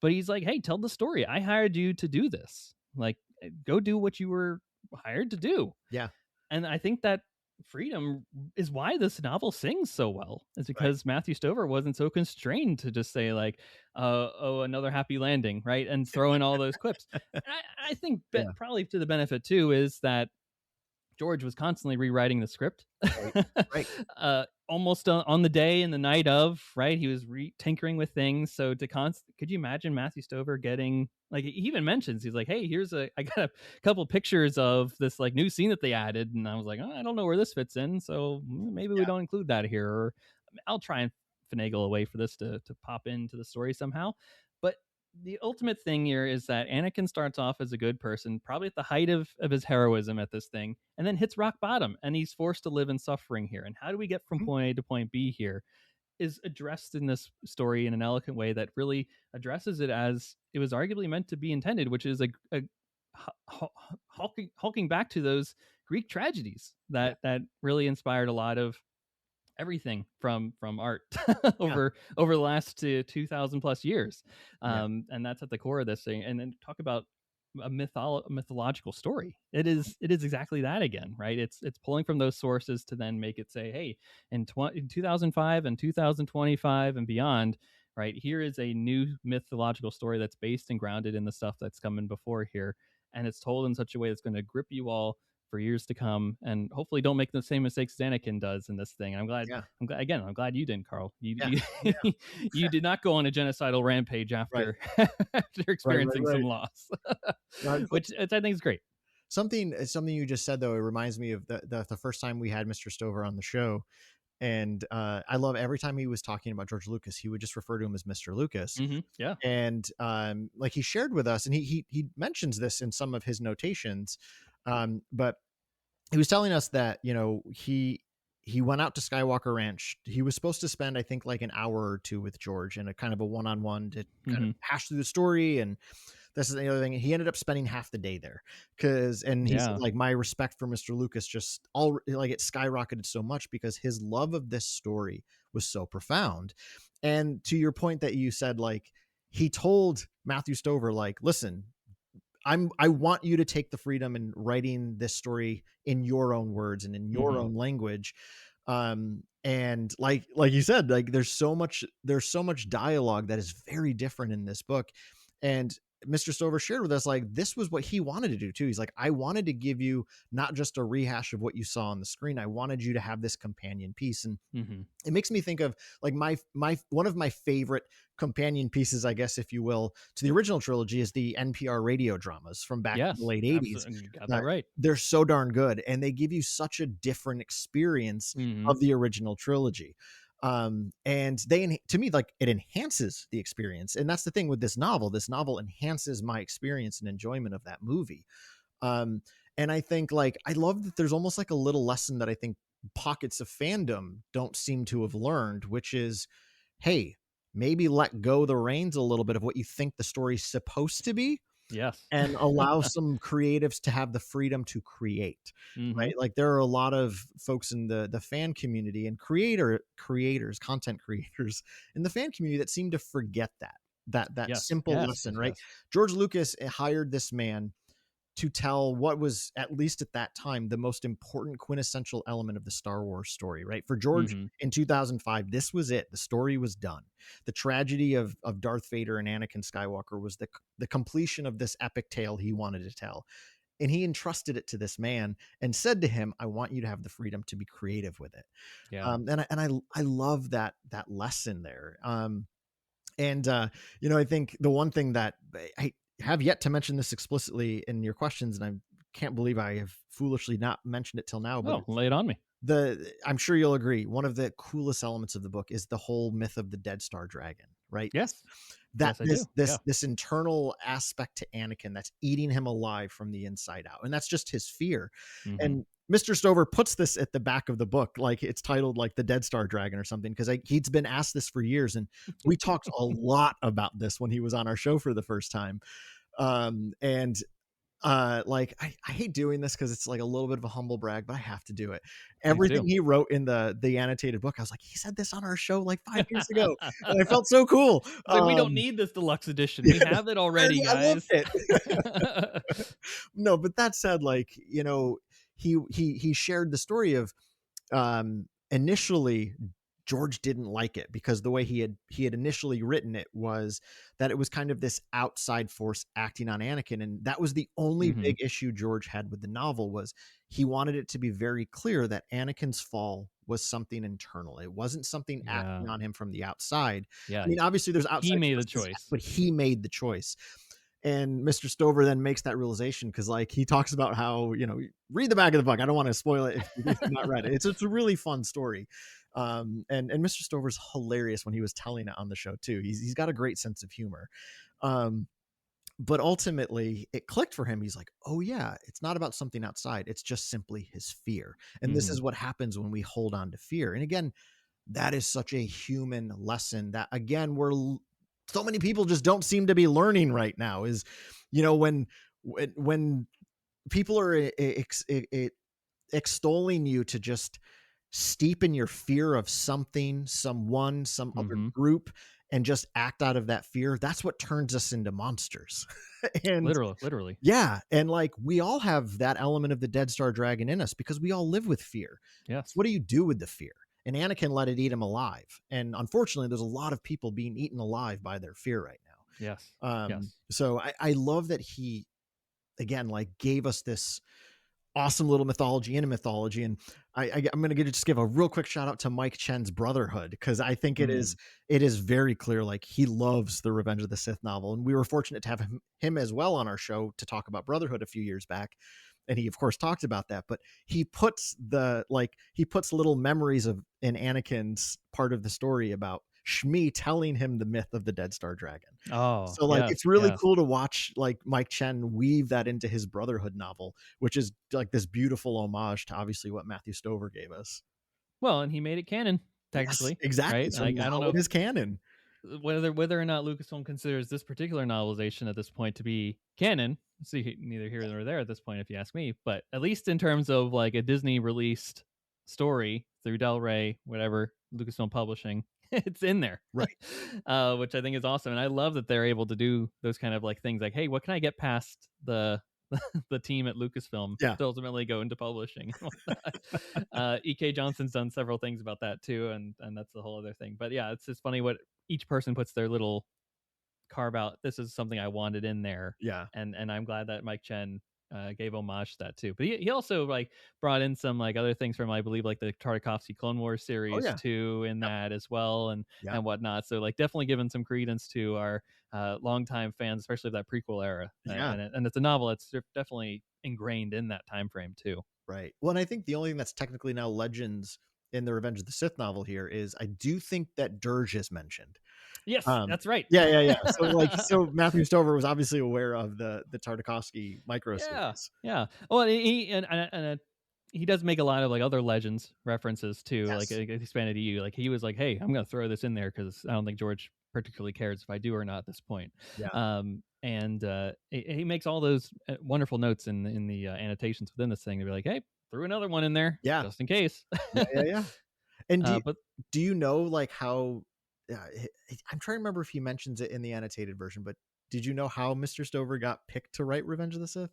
but he's like, hey, tell the story. I hired you to do this. Like, go do what you were hired to do. Yeah. And I think that freedom is why this novel sings so well. It's because Matthew Stover wasn't so constrained to just say like, oh, another happy landing, right? And throw in all those clips. I think probably to the benefit too is that George was constantly rewriting the script, almost on the day and the night of, right? He was tinkering with things. So could you imagine Matthew Stover getting, like, he even mentions, he's like, hey, I got a couple pictures of this like new scene that they added. And I was like, oh, I don't know where this fits in, so maybe we don't include that here. Or I'll try and finagle a way for this to pop into the story somehow. But the ultimate thing here is that Anakin starts off as a good person, probably at the height of his heroism at this thing, and then hits rock bottom, and he's forced to live in suffering here. And how do we get from point A to point B here is addressed in this story in an eloquent way that really addresses it as it was arguably meant to be intended, which is a hulking back to those Greek tragedies that really inspired a lot of everything from art over the last 2,000 plus years. And that's at the core of this thing. And then talk about a mythological story. It is exactly that again, right? It's pulling from those sources to then make it say, hey, in 2005 and 2025 and beyond, right, here is a new mythological story that's based and grounded in the stuff that's coming before here. And it's told in such a way that's going to grip you all for years to come, and hopefully don't make the same mistakes Anakin does in this thing. I'm glad you didn't, Karl. You did not go on a genocidal rampage after experiencing some loss, which I think is great. Something you just said, though, it reminds me of the first time we had Mr. Stover on the show. And I love every time he was talking about George Lucas, he would just refer to him as Mr. Lucas. Yeah. And like he shared with us, and he mentions this in some of his notations, but he was telling us that, you know, he went out to Skywalker Ranch. He was supposed to spend, I think, like an hour or two with George in a kind of a one-on-one to kind of hash through the story. And this is the other thing. He ended up spending half the day there and he said, like, my respect for Mr. Lucas just it skyrocketed so much because his love of this story was so profound. And to your point that you said, like, he told Matthew Stover, like, listen, I want you to take the freedom in writing this story in your own words and in your own language. And like you said, like there's so much dialogue that is very different in this book. And Mr. Stover shared with us, like, this was what he wanted to do too. He's like, I wanted to give you not just a rehash of what you saw on the screen. I wanted you to have this companion piece. And it makes me think of like my one of my favorite companion pieces, I guess, if you will, to the original trilogy is the NPR radio dramas from back in the late 80s. You got that right. They're so darn good. And they give you such a different experience of the original trilogy. And to me, like, it enhances the experience. And that's the thing with this novel enhances my experience and enjoyment of that movie. And I think, like, I love that there's almost like a little lesson that I think pockets of fandom don't seem to have learned, which is, hey, maybe let go the reins a little bit of what you think the story's supposed to be. Yes. And allow some creatives to have the freedom to create, right? Like, there are a lot of folks in the fan community and content creators in the fan community that seem to forget that simple lesson, right? George Lucas hired this man to tell what was, at least at that time, the most important quintessential element of the Star Wars story, right? For George in 2005, this was it. The story was done. The tragedy of Darth Vader and Anakin Skywalker was the completion of this epic tale he wanted to tell. And he entrusted it to this man and said to him, I want you to have the freedom to be creative with it. Yeah. And I love that lesson there. You know, I think the one thing that I have yet to mention this explicitly in your questions, and I can't believe I have foolishly not mentioned it till now, but lay it on me. I'm sure you'll agree, one of the coolest elements of the book is the whole myth of the Dead Star Dragon, right? Yes. This internal aspect to Anakin that's eating him alive from the inside out. And that's just his fear. And Mr. Stover puts this at the back of the book, like it's titled like the Dead Star Dragon or something, because he'd been asked this for years. And we talked a lot about this when he was on our show for the first time. Like, I hate doing this because it's like a little bit of a humble brag, but I have to do it. Everything he wrote in the annotated book, I was like, he said this on our show like 5 years ago, and I felt so cool. Like, we don't need this deluxe edition. We have it already, guys. I loved it. No, but that said, like, you know, he shared the story of initially George didn't like it because the way he had initially written it was that it was kind of this outside force acting on Anakin. And that was the only big issue George had with the novel, was he wanted it to be very clear that Anakin's fall was something internal. It wasn't something acting on him from the outside. Yeah. I mean, obviously there's outside. He made the choice. But he made the choice. And Mr. Stover then makes that realization because, like, he talks about how, you know, read the back of the book. I don't want to spoil it if you've not read it. It's a really fun story. And Mr. Stover's hilarious when he was telling it on the show too. He's got a great sense of humor. But ultimately it clicked for him. He's like, oh yeah, it's not about something outside. It's just simply his fear. And this is what happens when we hold on to fear. And again, that is such a human lesson that, again, so many people just don't seem to be learning right now, is, you know, when people are extolling you to just steep in your fear of something, someone, some other group, and just act out of that fear, that's what turns us into monsters. And literally. Yeah. And like, we all have that element of the Dead Star Dragon in us because we all live with fear. Yes. So what do you do with the fear? And Anakin let it eat him alive. And unfortunately, there's a lot of people being eaten alive by their fear right now. Yes. So I love that he, again, like, gave us this awesome little mythology in a mythology. And I'm going to just give a real quick shout out to Mike Chen's Brotherhood, because I think it is very clear, like, he loves the Revenge of the Sith novel. And we were fortunate to have him as well on our show to talk about Brotherhood a few years back. and he of course talked about that, but he puts little memories of in Anakin's part of the story about Shmi telling him the myth of the Dead Star Dragon. Oh, So like yes, it's really yes. cool to watch like Mike Chen weave that into his Brotherhood novel, which is like this beautiful homage to obviously what Matthew Stover gave us. Well, and he made it canon, technically. Yes, exactly. Right? So Like, I now don't know it is canon. whether or not Lucasfilm considers this particular novelization at this point to be canon. See, neither here nor there at this point, if you ask me. But at least in terms of like a Disney released story through Del Rey, whatever Lucasfilm Publishing, it's in there, Right. which I think is awesome. And I love that they're able to do those kind of like things, like, hey, what can I get past the the team at Lucasfilm Yeah. to ultimately go into publishing and whatnot. E.K. Johnson's done several things about that too, and that's the whole other thing. But yeah, it's just funny what each person puts their little carve out. This is something I wanted in there. Yeah. And I'm glad that Mike Chen gave homage to that too. But he also like brought in some like other things from, I believe, like the Tartakovsky Clone Wars series yeah. too in that as well, and whatnot. So like definitely giving some credence to our longtime fans, especially of that prequel era. Yeah. And it's a novel that's definitely ingrained in that time frame too. Right. Well, and I think the only thing that's technically now Legends in the Revenge of the Sith novel here is I do think that Dirge is mentioned. Yes, that's right. Yeah. So Matthew Stover was obviously aware of the Tartakovsky micro series. Yeah. Well, he does make a lot of like other Legends references too, Yes. like expanded EU. Like he was like, hey, I'm gonna throw this in there because I don't think George particularly cares if I do or not at this point. Yeah. And he makes all those wonderful notes in the annotations within this thing to be like, hey, threw another one in there, just in case. Yeah. And But do you know like how? I'm trying to remember if he mentions it in the annotated version, but did you know how Mr. Stover got picked to write Revenge of the Sith?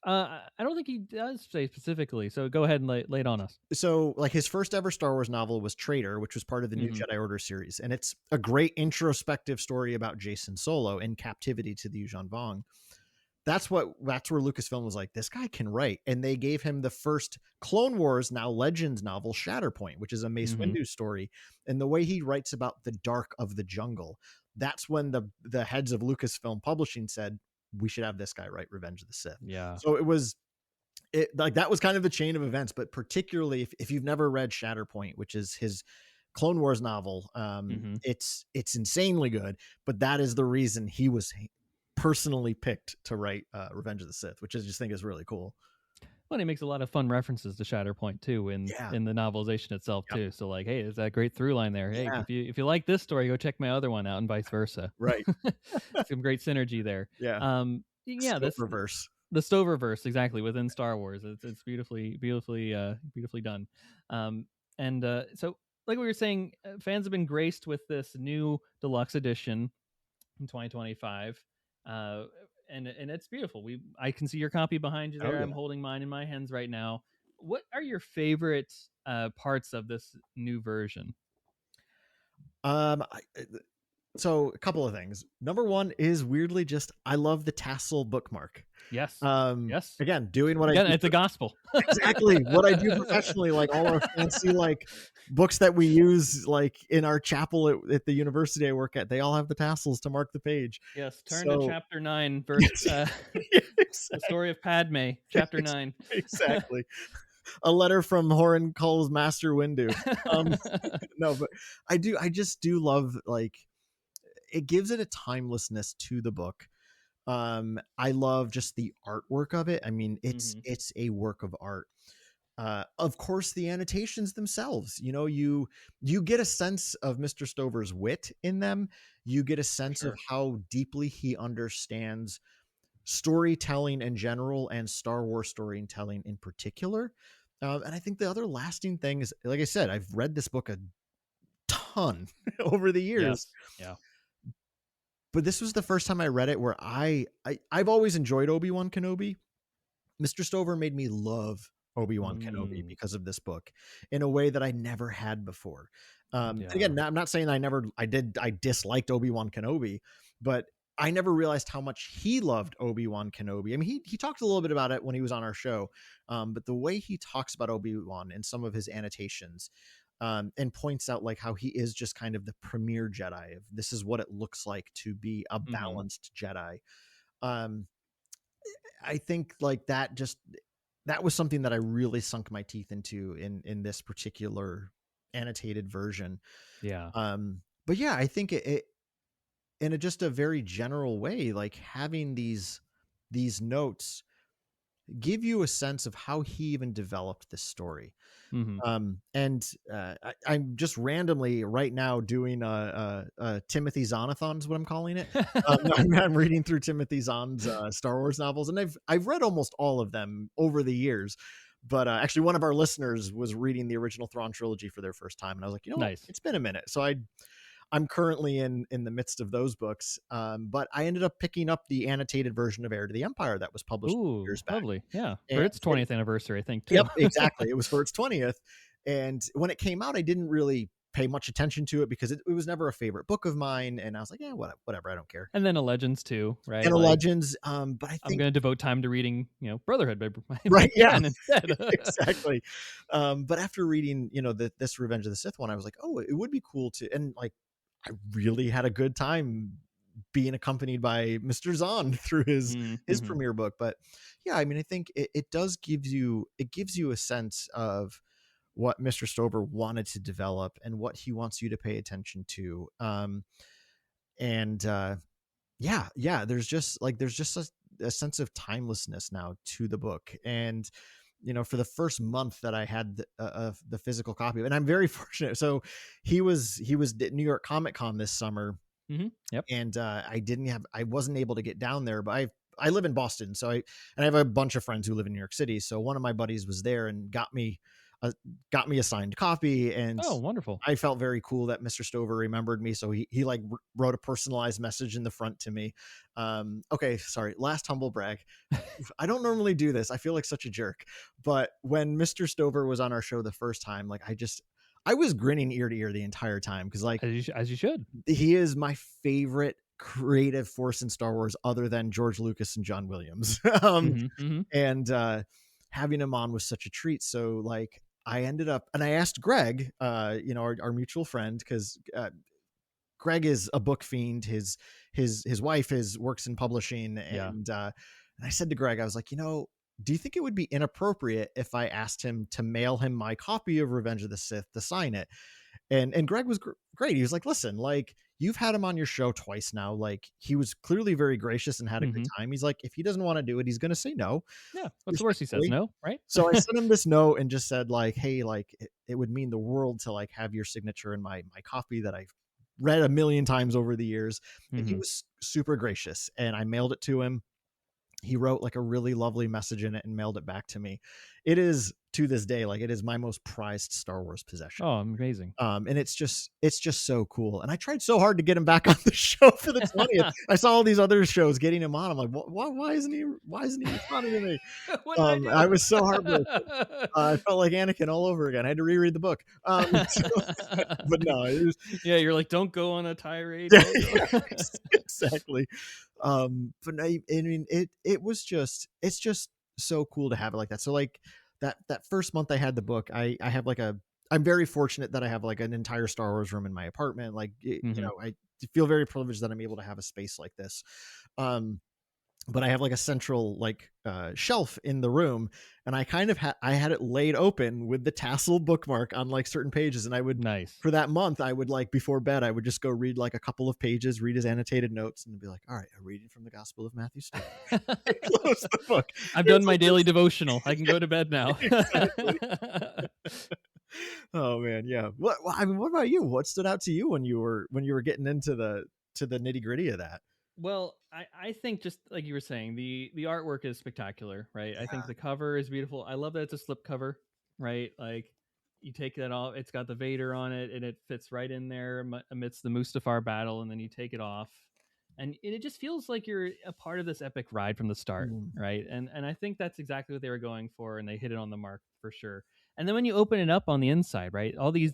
I don't think he does say specifically. So go ahead and lay it on us. So like his first ever Star Wars novel was Traitor, which was part of the New Jedi Order series. And it's a great introspective story about Jason Solo in captivity to the Yuuzhan Vong. That's where Lucasfilm was like, this guy can write. And they gave him the first Clone Wars, now Legends novel, Shatterpoint, which is a Mace Windu story. And the way he writes about the dark of the jungle, that's when the heads of Lucasfilm Publishing said, we should have this guy write Revenge of the Sith. Yeah. So that was kind of the chain of events, but particularly if you've never read Shatterpoint, which is his Clone Wars novel, it's insanely good, but that is the reason he was personally picked to write Revenge of the Sith, which I just think is really cool. Well, he makes a lot of fun references to Shatterpoint too in the novelization itself too. So like, hey, there's that great through line there. Hey, if you like this story, go check my other one out, and vice versa. Right. Some great synergy there. Yeah. Stoververse. The Stoververse, exactly, within Star Wars. It's beautifully done. So like we were saying, fans have been graced with this new deluxe edition in 2025. And it's beautiful. I can see your copy behind you there. I'm holding mine in my hands right now. What are your favorite parts of this new version? So a couple of things. Number one is weirdly just I love the tassel bookmark. Yes. Yes. Again, doing what I do. It's a gospel. Exactly what I do professionally. Like all our fancy like books that we use like in our chapel at the university I work at, they all have the tassels to mark the page. Yes. Turn to chapter 9, verse the story of Padme, chapter 9. Exactly. A letter from Horan Kull's Master Windu. No, but I just do love like it gives it a timelessness to the book. I love just the artwork of it. I mean, it's a work of art. Of course, the annotations themselves, you get a sense of Mr. Stover's wit in them. You get a sense of how deeply he understands storytelling in general and Star Wars storytelling in particular. And I think the other lasting thing is, like I said, I've read this book a ton over the years. Yes. Yeah. But this was the first time I read it where I've always enjoyed Obi-Wan Kenobi. Mr. Stover made me love Obi-Wan Kenobi because of this book in a way that I never had before. Again, I'm not saying I disliked Obi-Wan Kenobi, but I never realized how much he loved Obi-Wan Kenobi. I mean, he talked a little bit about it when he was on our show, but the way he talks about Obi-Wan in some of his annotations, and points out like how he is just kind of the premier Jedi. This is what it looks like to be a balanced Jedi. I think like that just that was something that I really sunk my teeth into in this particular annotated version. Yeah. But yeah, I think it in just a very general way, like having these notes give you a sense of how he even developed this story. I'm just randomly right now doing a Timothy Zonathon is what I'm calling it. I'm reading through Timothy Zahn's Star Wars novels, and I've read almost all of them over the years. But actually, one of our listeners was reading the original Thrawn trilogy for their first time, and I was like, Nice. it's been a minute. So I'm currently in the midst of those books. But I ended up picking up the annotated version of Heir to the Empire that was published years back. Lovely. Yeah. And For its 20th anniversary, I think, too. Yep, exactly. It was for its 20th. And when it came out, I didn't really pay much attention to it because it was never a favorite book of mine. And I was like, yeah, whatever, I don't care. And then a Legends too, right? And a Legends. But I think I'm going to devote time to reading, Brotherhood by right, yeah, instead. exactly. But after reading, this Revenge of the Sith one, I was like, oh, it would be cool to, and like, I really had a good time being accompanied by Mr. Zahn through his premiere book. But yeah, I mean, I think it gives you a sense of what Mr. Stover wanted to develop and what he wants you to pay attention to. There's just a sense of timelessness now to the book. And for the first month that I had the physical copy, and I'm very fortunate. So he was at New York Comic Con this summer. Yep. And I wasn't able to get down there, but I live in Boston. So I have a bunch of friends who live in New York City. So one of my buddies was there and got me a signed copy. And oh, wonderful. I felt very cool that Mr. Stover remembered me. So he like wrote a personalized message in the front to me. Okay. Sorry. Last humble brag. I don't normally do this. I feel like such a jerk, but when Mr. Stover was on our show the first time, like I was grinning ear to ear the entire time. Cause like, as you should, he is my favorite creative force in Star Wars other than George Lucas and John Williams. And having him on was such a treat. So like I ended up, and I asked Greg, our mutual friend, cause Greg is a book fiend. His wife works in publishing. And I said to Greg, I was like, do you think it would be inappropriate if I asked him to mail him my copy of Revenge of the Sith to sign it? And Greg was great. He was like, listen, like you've had him on your show twice now. Like he was clearly very gracious and had a good time. He's like, if he doesn't want to do it, he's going to say no. Yeah. What's the worst he says? No. Right. So I sent him this note and just said like, hey, like it would mean the world to like have your signature in my copy that I've read a million times over the years. And he was super gracious, and I mailed it to him. He wrote like a really lovely message in it and mailed it back to me. It is, to this day, like it is my most prized Star Wars possession. Oh, amazing. And it's just so cool. And I tried so hard to get him back on the show for the 20th. I saw all these other shows getting him on. I'm like, why isn't he responding to me? I was so heartbroken. I felt like Anakin all over again. I had to reread the book. But no, it was, you're like, don't go on a tirade. Exactly. But I mean, it's just so cool to have it like that. So like that first month I had the book, I have like I'm very fortunate that I have like an entire Star Wars room in my apartment. Like, I feel very privileged that I'm able to have a space like this. But I have like a central like shelf in the room, and I kind of I had it laid open with the tassel bookmark on like certain pages, and I would for that month I would like before bed I would just go read like a couple of pages, read his annotated notes, and be like, all right, I'm reading from the Gospel of Matthew. Close the book. I've done my daily devotional. I can go to bed now. Oh man, yeah. What about you? What stood out to you when you were getting into the nitty gritty of that? Well, I think just like you were saying, the artwork is spectacular, right? Yeah. I think the cover is beautiful. I love that it's a slip cover, right? Like you take that off, it's got the Vader on it, and it fits right in there amidst the Mustafar battle, and then you take it off, and it just feels like you're a part of this epic ride from the start, right? And I think that's exactly what they were going for, and they hit it on the mark for sure. And then when you open it up on the inside, right, all these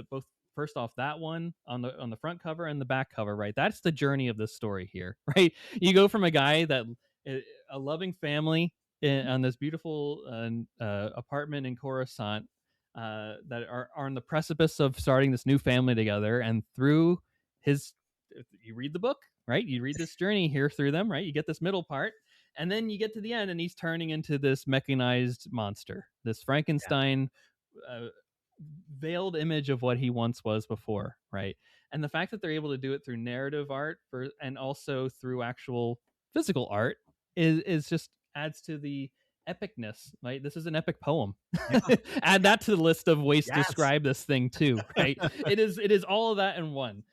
both. First off, that one on the front cover and the back cover, right? That's the journey of this story here, right? You go from a guy that a loving family on this beautiful apartment in Coruscant that are on the precipice of starting this new family together, and through you read the book, right? You read this journey here through them, right? You get this middle part, And then you get to the end and he's turning into this mechanized monster, this Frankenstein veiled image of what he once was before, right? And the fact that they're able to do it through narrative art and also through actual physical art is just adds to the epicness, right? This is an epic poem. Add that to the list of ways to describe this thing too, right? It is all of that in one.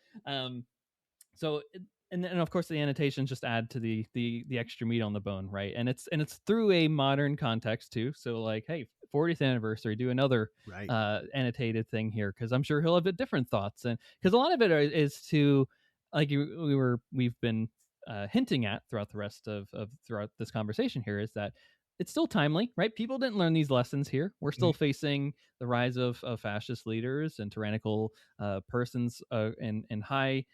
So and of course the annotations just add to the extra meat on the bone, right? And it's through a modern context too. So like, hey, 40th anniversary, do another annotated thing here, because I'm sure he'll have different thoughts, and because a lot of it is to, like we've been hinting at throughout the rest of throughout this conversation here, is that it's still timely, right? People didn't learn these lessons here. We're still facing the rise of fascist leaders and tyrannical persons in high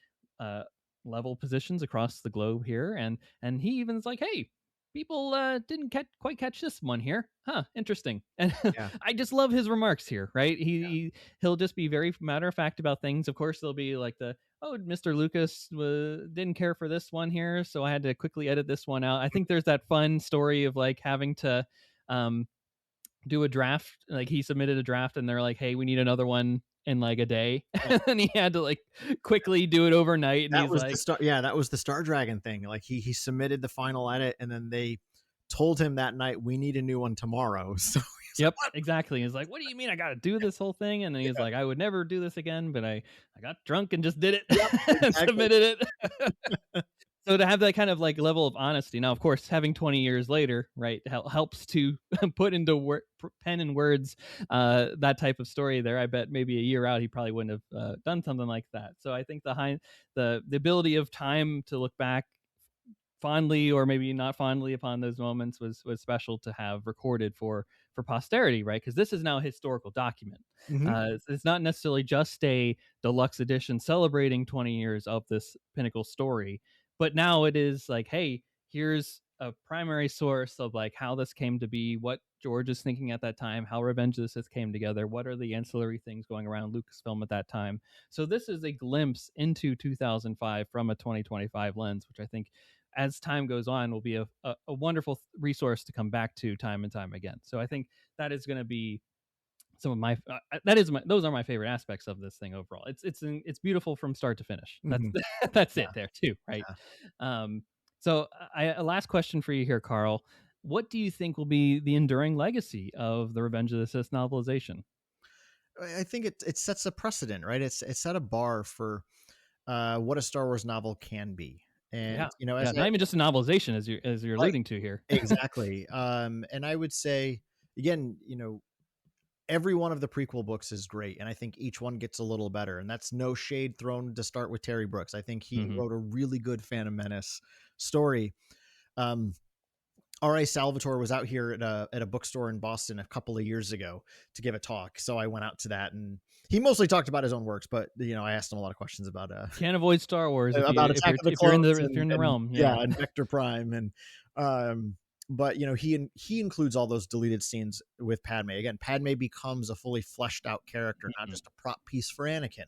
level positions across the globe here, and he even is like, hey, people didn't quite catch this one here, huh? Interesting. And I just love his remarks here, right? He'll just be very matter of fact about things. Of course, there'll be like Mr. Lucas didn't care for this one here, so I had to quickly edit this one out. I think there's that fun story of like having to do a draft, like he submitted a draft and they're like, hey, we need another one in like a day, and he had to like quickly do it overnight. And that was like, that was the Star Dragon thing. Like he submitted the final edit, and then they told him that night, we need a new one tomorrow. So yep, like, exactly. He's like, what do you mean I got to do this whole thing? And then he's like, I would never do this again, but I got drunk and just did it. And submitted it. So to have that kind of like level of honesty. Now, of course, having 20 years later, right, helps to put into pen and words that type of story there. I bet maybe a year out, he probably wouldn't have done something like that. So I think the ability of time to look back fondly or maybe not fondly upon those moments was special to have recorded for posterity, right? Because this is now a historical document. It's not necessarily just a deluxe edition celebrating 20 years of this pinnacle story, but now it is like, hey, here's a primary source of like how this came to be, what George is thinking at that time, how Revenge of the Sith came together, what are the ancillary things going around Lucasfilm at that time. So this is a glimpse into 2005 from a 2025 lens, which I think as time goes on will be a wonderful resource to come back to time and time again. So I think that is going to be some of my those are my favorite aspects of this thing overall. It's beautiful from start to finish. That's it there too, right? So a last question for you here, Karl. What do you think will be the enduring legacy of the Revenge of the Sith novelization? I think it sets a precedent, right? It set a bar for what a Star Wars novel can be. And not even just a novelization, as you're alluding to here. Exactly. And I would say again, every one of the prequel books is great, and I think each one gets a little better. And that's no shade thrown to start with Terry Brooks. I think he wrote a really good Phantom Menace story. R.A. Salvatore was out here at a bookstore in Boston a couple of years ago to give a talk. So I went out to that, and he mostly talked about his own works, but I asked him a lot of questions about can't avoid Star Wars about if you're in the realm. And Vector Prime, and but he includes all those deleted scenes with Padme. Again, Padme becomes a fully fleshed out character, not just a prop piece for Anakin.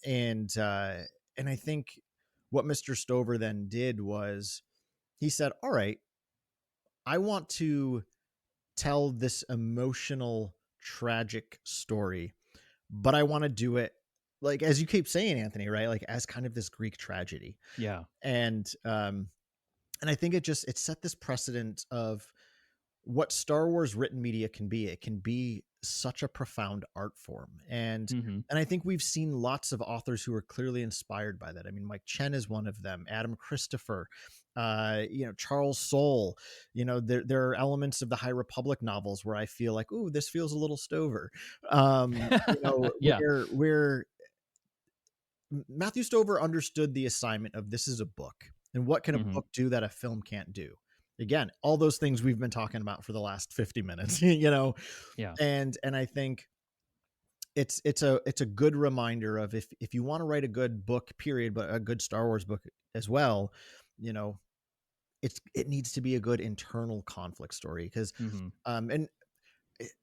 And I think what Mr. Stover then did was he said, all right, I want to tell this emotional, tragic story, but I want to do it like, as you keep saying, Anthony, right? Like as kind of this Greek tragedy. Yeah. And I think it set this precedent of what Star Wars written media can be. It can be such a profound art form. And I think we've seen lots of authors who are clearly inspired by that. I mean, Mike Chen is one of them, Adam Christopher, Charles Soule. There are elements of the High Republic novels where I feel like, ooh, this feels a little Stover. Where Matthew Stover understood the assignment of this is a book, and what can a book do that a film can't do? Again, all those things we've been talking about for the last 50 minutes, Yeah. And I think it's a good reminder of if you want to write a good book, period, but a good Star Wars book as well, it needs to be a good internal conflict story. Because and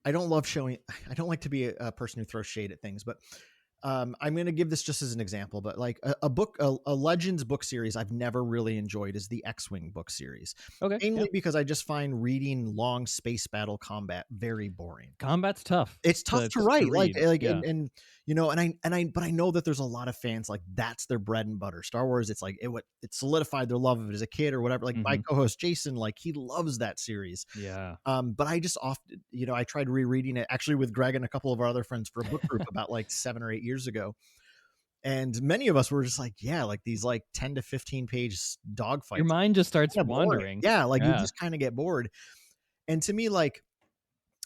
I don't like to be a person who throws shade at things, but I'm going to give this just as an example, but like a Legends book series I've never really enjoyed is the X-Wing book series. Okay. Mainly Yeah. because I just find reading long space battle combat very boring. Combat's tough. It's tough to write, read. Yeah. and you know, but I know that there's a lot of fans like that's their bread and butter. Star Wars, it's like it solidified their love of it as a kid or whatever. Like my co-host Jason, like he loves that series. Yeah. But I just often, you know, I tried rereading it actually with Greg and a couple of our other friends for a book group about like 7 or 8 years ago. And many of us were just like, yeah, like these like 10 to 15 page dogfights. Your mind just starts Kinda boring. wandering. Yeah, like you just kind of get bored. And to me, like,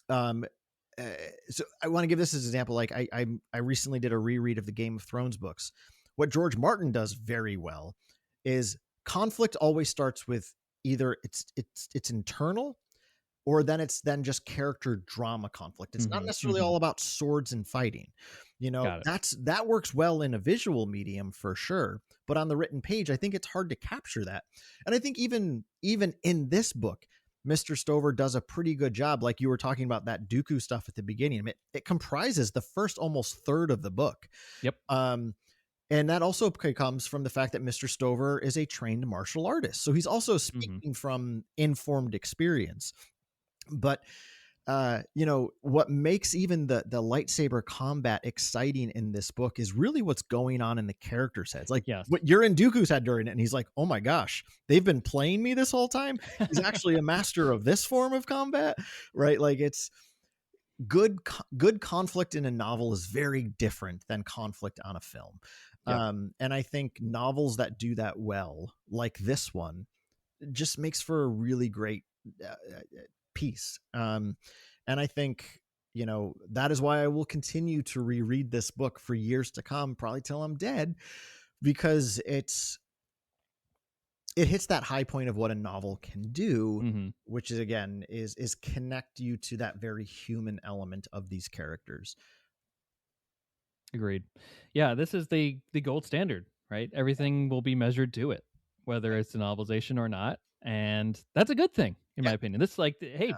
so I want to give this as an example. Like I recently did a reread of the Game of Thrones books. What George Martin does very well is conflict always starts with either it's internal, or then it's just character drama conflict. It's not necessarily all about swords and fighting. You know, that works well in a visual medium for sure. But on the written page, I think it's hard to capture that. And I think even in this book, Mr. Stover does a pretty good job. Like you were talking about that Dooku stuff at the beginning. It comprises the first almost third of the book. Yep. And that also comes from the fact that Mr. Stover is a trained martial artist. So he's also speaking from informed experience. But you know, what makes even the lightsaber combat exciting in this book is really what's going on in the characters' heads. Like what you're in Dooku's head during it, and he's like, oh my gosh, they've been playing me this whole time. He's actually a master of this form of combat, right? Like it's good conflict in a novel is very different than conflict on a film. And I think novels that do that well, like this one, just makes for a really great piece. And I think, you know, that is why I will continue to reread this book for years to come, probably till I'm dead, because it hits that high point of what a novel can do, which is again is connect you to that very human element of these characters. Agreed. Yeah, this is the gold standard, right? Everything will be measured to it, whether it's a novelization or not. And that's a good thing, in my opinion. This is like, hey,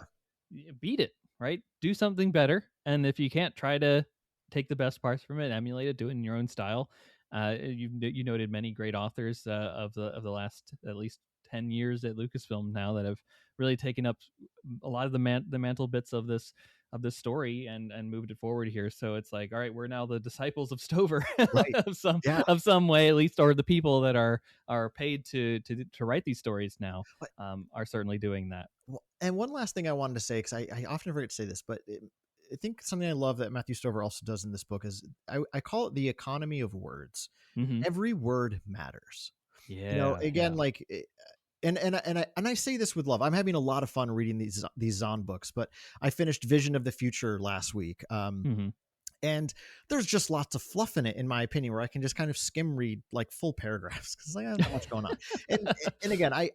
beat it, right? Do something better. And if you can't, try to take the best parts from it, emulate it, do it in your own style. You noted many great authors of the last at least 10 years at Lucasfilm now that have really taken up a lot of the mantle bits of this story and moved it forward here. So it's like, all right, we're now the disciples of Stover of some way, at least, or the people that are paid to write these stories now are certainly doing that. Well, and one last thing I wanted to say, because I often forget to say this, but I think something I love that Matthew Stover also does in this book is I call it the economy of words. Every word matters. Yeah. You know, again, like, and I say this with love. I'm having a lot of fun reading these Zahn books, but I finished Vision of the Future last week. And there's just lots of fluff in it, in my opinion, where I can just kind of skim read like full paragraphs because like, I don't know what's going on. And again, I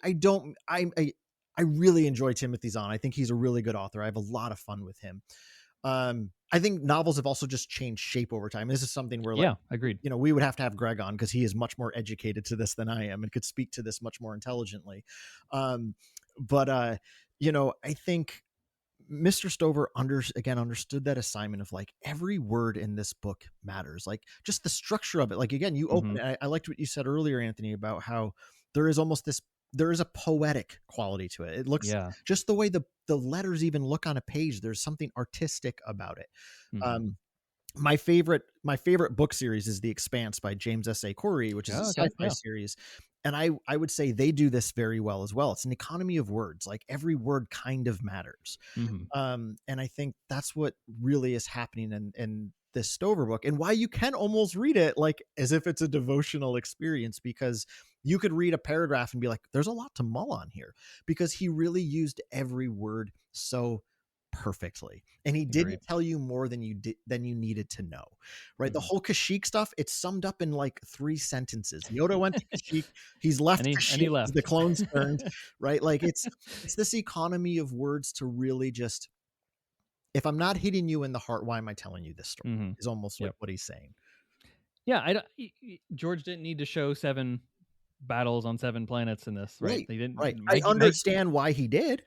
really enjoy Timothy Zahn. I think he's a really good author. I have a lot of fun with him. I think novels have also just changed shape over time. This is something where, like, agreed. You know, we would have to have Greg on because he is much more educated to this than I am and could speak to this much more intelligently. But you know, I think Mr. Stover understood that assignment of like every word in this book matters. Like just the structure of it. Like again, you open it. I liked what you said earlier, Anthony, about how there is a poetic quality to it. It looks just the way the letters even look on a page. There's something artistic about it. My favorite book series is The Expanse by James S.A. Corey, which is a sci-fi series. And I would say they do this very well as well. It's an economy of words. Like every word kind of matters. And I think that's what really is happening in this Stover book, and why you can almost read it like as if it's a devotional experience, because you could read a paragraph and be like, there's a lot to mull on here, because he really used every word so perfectly, and he didn't tell you more than you needed to know, right? The whole Kashyyyk stuff, it's summed up in like 3 sentences. Yoda went to Kashyyyk, he's left Kashyyyk, and he left. The clones turned, right? Like it's this economy of words to really just, if I'm not hitting you in the heart, why am I telling you this story? Is almost like what he's saying. Yeah, George didn't need to show 7 battles on 7 planets in this, right? They didn't. I understand why he did.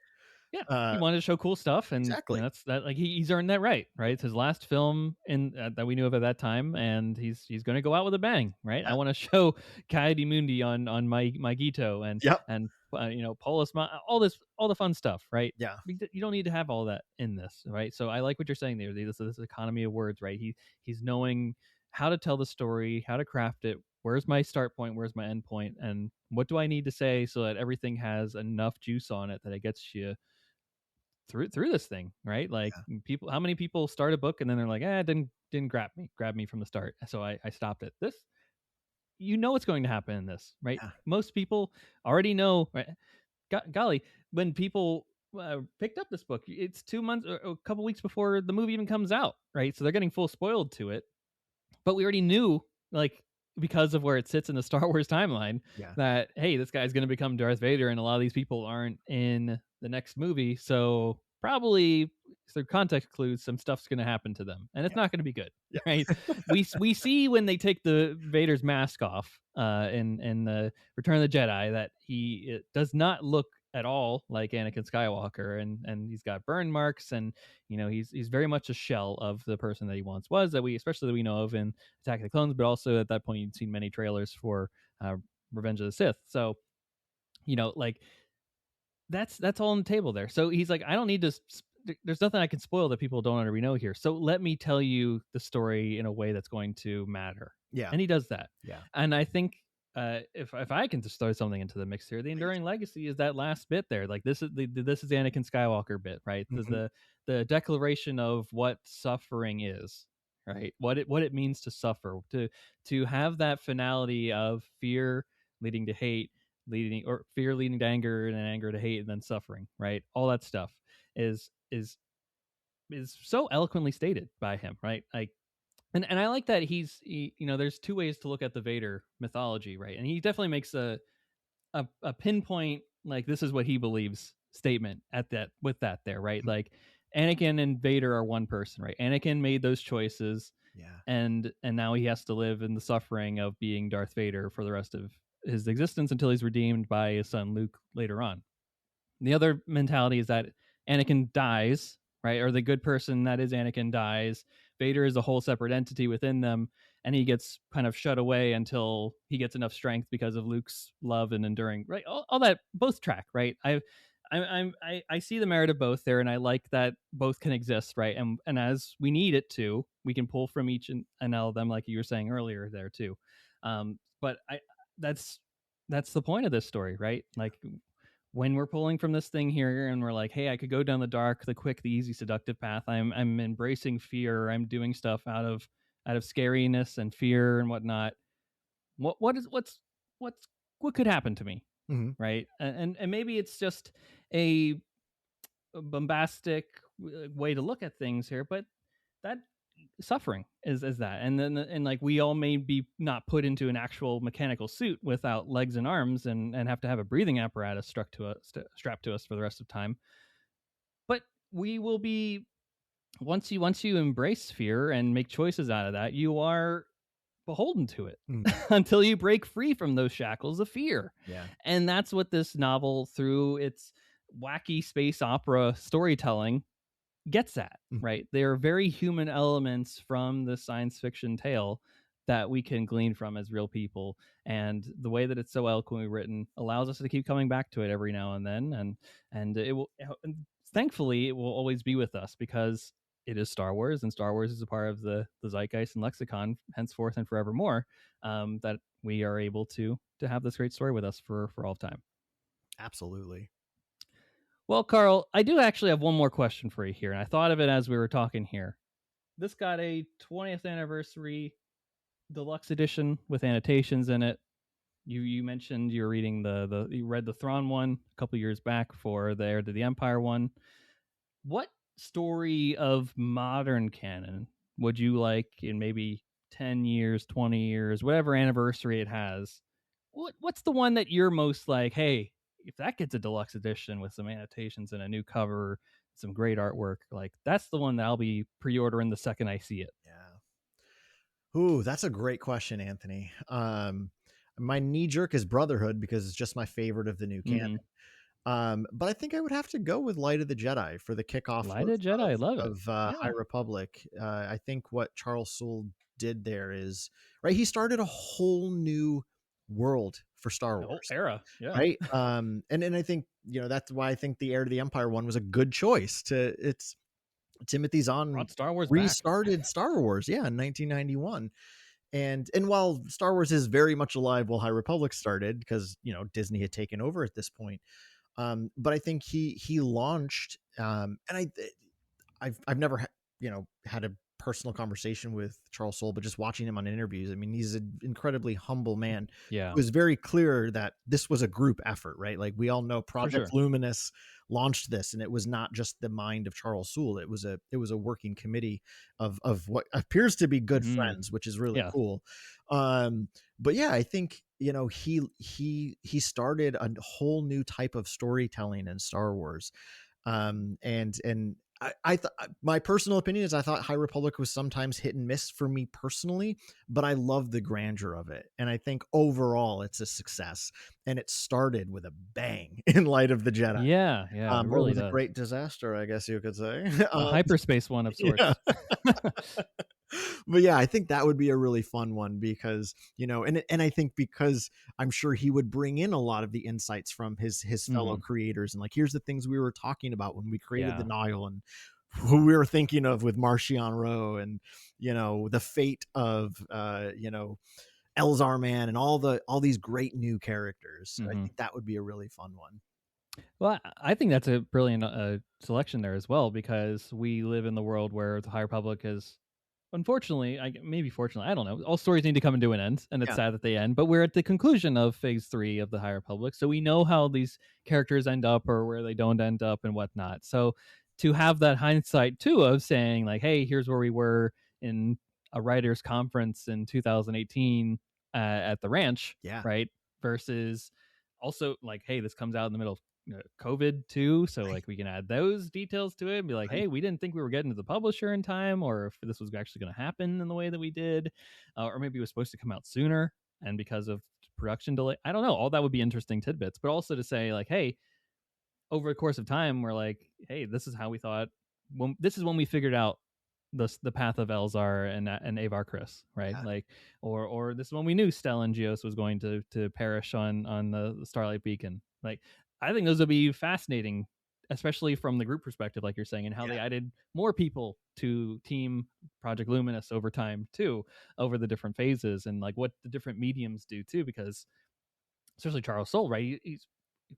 Yeah, he wanted to show cool stuff, and Exactly. that's that. Like he's earned that right. It's his last film in that we knew of at that time, and he's going to go out with a bang, right? Yeah. I want to show Coyote Mundi on my Gito Yep. and Paulus, all the fun stuff, right? Yeah. You don't need to have all that in this, right? So I like what you're saying there. This economy of words, right? He's knowing how to tell the story, how to craft it. Where's my start point? Where's my end point? And what do I need to say so that everything has enough juice on it that it gets you through this thing, right? Like people, how many people start a book and then they're like, it didn't grab me from the start, so I stopped it. This, what's going to happen in this, right? Yeah. Most people already know, right? Golly, when people picked up this book, it's 2 months or a couple weeks before the movie even comes out, right? So they're getting full spoiled to it, but we already knew, like, because of where it sits in the Star Wars timeline, that hey, this guy's going to become Darth Vader, and a lot of these people aren't in the next movie, so probably through context clues, some stuff's going to happen to them, and it's not going to be good, right? we see when they take the Vader's mask off in the Return of the Jedi that it does not look at all like Anakin Skywalker, and he's got burn marks, and he's very much a shell of the person that he once was, that we know of in Attack of the Clones, but also at that point you'd seen many trailers for Revenge of the Sith. So like that's all on the table there. So he's like, I don't need to there's nothing I can spoil that people don't already know here, so let me tell you the story in a way that's going to matter. And he does that. And I think if I can just throw something into the mix here, the enduring legacy is that last bit there. Like this is the Anakin Skywalker bit, right? The declaration of what suffering is, right? What it means to suffer, to have that finality of fear leading to hate, or fear leading to anger, and anger to hate, and then suffering, right? All that stuff is so eloquently stated by him, right? Like, and I like that there's two ways to look at the Vader mythology, right? And he definitely makes a pinpoint, like, this is what he believes statement with that there, right? Like, Anakin and Vader are one person, right? Anakin made those choices, and now he has to live in the suffering of being Darth Vader for the rest of his existence until he's redeemed by his son Luke later on. The other mentality is that Anakin dies, right? Or the good person that is Anakin dies. Vader is a whole separate entity within them, and he gets kind of shut away until he gets enough strength because of Luke's love and enduring, right? All that, both track, right? I see the merit of both there, and I like that both can exist, right? And as we need it to, we can pull from each and all of them, like you were saying earlier there too. But that's the point of this story, right? Like, when we're pulling from this thing here and we're like, hey, I could go down the dark, the quick, the easy, seductive path. I'm embracing fear. I'm doing stuff out of scariness and fear and whatnot. What could happen to me, right? And maybe it's just a bombastic way to look at things here, but that suffering is that, and then like, we all may be not put into an actual mechanical suit without legs and arms and have to have a breathing apparatus strapped to us for the rest of time, but we will be, once you embrace fear and make choices out of that, you are beholden to it until you break free from those shackles of fear. And that's what this novel, through its wacky space opera storytelling, gets at, right? They are very human elements from the science fiction tale that we can glean from as real people, and the way that it's so eloquently written allows us to keep coming back to it every now and then, and it will, thankfully, it will always be with us, because it is Star Wars, and Star Wars is a part of the zeitgeist and lexicon henceforth and forevermore, that we are able to have this great story with us for all time. Absolutely. Well, Karl, I do actually have one more question for you here, and I thought of it as we were talking here. This got a 20th anniversary deluxe edition with annotations in it. You mentioned you're reading you read the Thrawn one a couple years back for the Heir to the Empire one. What story of modern canon would you like, in maybe 10 years, 20 years, whatever anniversary it has? What's the one that you're most like, hey, if that gets a deluxe edition with some annotations and a new cover, some great artwork, like, that's the one that I'll be pre-ordering the second I see it? Ooh, that's a great question, Anthony. My knee jerk is Brotherhood, because it's just my favorite of the new canon. But I think I would have to go with Light of the Jedi for the kickoff Light of Jedi, I love it. of High Republic. I think what Charles Soule did there is right. He started a whole new world for Star The whole Wars, era. Yeah. right? And I think that's why I think the Heir to the Empire one was a good choice. It's Timothy Zahn Brought Star Wars back. restarted Star Wars, in 1991. And while Star Wars is very much alive while High Republic started, because Disney had taken over at this point, but I think he launched, and I've never had a personal conversation with Charles Soule, but just watching him on interviews, I mean, he's an incredibly humble man. Yeah. It was very clear that this was a group effort, right? Like we all know Project sure. Luminous launched this, and it was not just the mind of Charles Soule. It was a working committee of what appears to be good friends, which is really cool. But yeah, I think he started a whole new type of storytelling in Star Wars. And I thought, my personal opinion is I thought High Republic was sometimes hit and miss for me personally, but I love the grandeur of it. And I think overall it's a success, and it started with a bang in Light of the Jedi. Yeah. It really was does. a great disaster, I guess you could say. A hyperspace one of sorts. Yeah. But yeah, I think that would be a really fun one because, and I think because I'm sure he would bring in a lot of the insights from his fellow creators, and like, here's the things we were talking about when we created the Nihil, and who we were thinking of with Marchion Ro, and, the fate of, Elzar Man, and all these great new characters. So I think that would be a really fun one. Well, I think that's a brilliant selection there as well, because we live in the world where the High Republic is, unfortunately, maybe fortunately, I don't know. All stories need to come into an end, and it's sad that they end. But we're at the conclusion of Phase 3 of the High Republic, so we know how these characters end up or where they don't end up and whatnot. So to have that hindsight too of saying like, hey, here's where we were in a writers' conference in 2018 at the ranch, right? Versus also like, hey, this comes out in the middle of COVID too, so like we can add those details to it and be like, hey, we didn't think we were getting to the publisher in time, or if this was actually going to happen in the way that we did, or maybe it was supposed to come out sooner and because of production delay, I don't know. All that would be interesting tidbits, but also to say like, hey, over the course of time, we're like, hey, this is how we thought. This is when we figured out the path of Elzar and Avar Kriss, right? Like, or this is when we knew Stellan Gios was going to perish on the Starlight Beacon. Like, I think those would be fascinating, especially from the group perspective, like you're saying, and how they added more people to Team Project Luminous over time too, over the different phases, and like what the different mediums do too, because especially Charles Soule, right? He's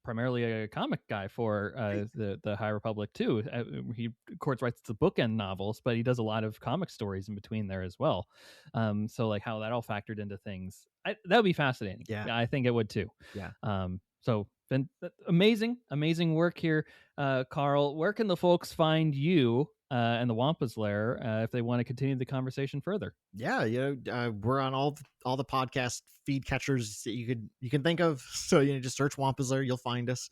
primarily a comic guy for the High Republic too. He of course writes the bookend novels, but he does a lot of comic stories in between there as well. So like how that all factored into things, that would be fascinating. Yeah, I think it would too. Yeah. So been amazing work here, Karl. Where can the folks find you and the Wampa's Lair if they want to continue the conversation further? Yeah, we're on all the podcast feed catchers that you can think of. So just search Wampa's Lair, you'll find us.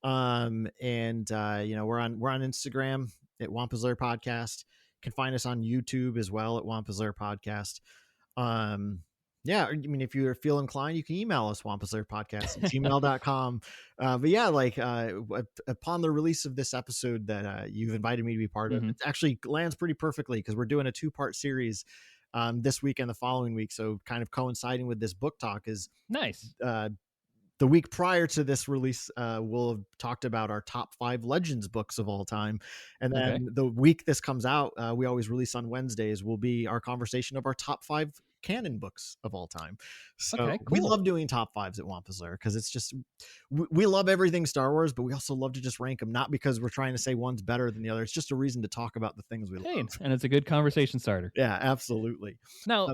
And we're on Instagram at Wampa's Lair Podcast. You can find us on YouTube as well at Wampa's Lair Podcast. Yeah, I mean, if you feel inclined, you can email us wampaslairpodcast@gmail.com. But yeah, like upon the release of this episode that you've invited me to be part of, it actually lands pretty perfectly because we're doing a 2-part series this week and the following week. So kind of coinciding with this book talk is nice. The week prior to this release, we'll have talked about our top 5 Legends books of all time. And then the week this comes out, we always release on Wednesdays, will be our conversation of our top 5 canon books of all time. So we love doing top 5s at Wampa's Lair because it's just, we love everything Star Wars, but we also love to just rank them, not because we're trying to say one's better than the other. It's just a reason to talk about the things we love. And it's a good conversation starter. Yeah, absolutely. Now,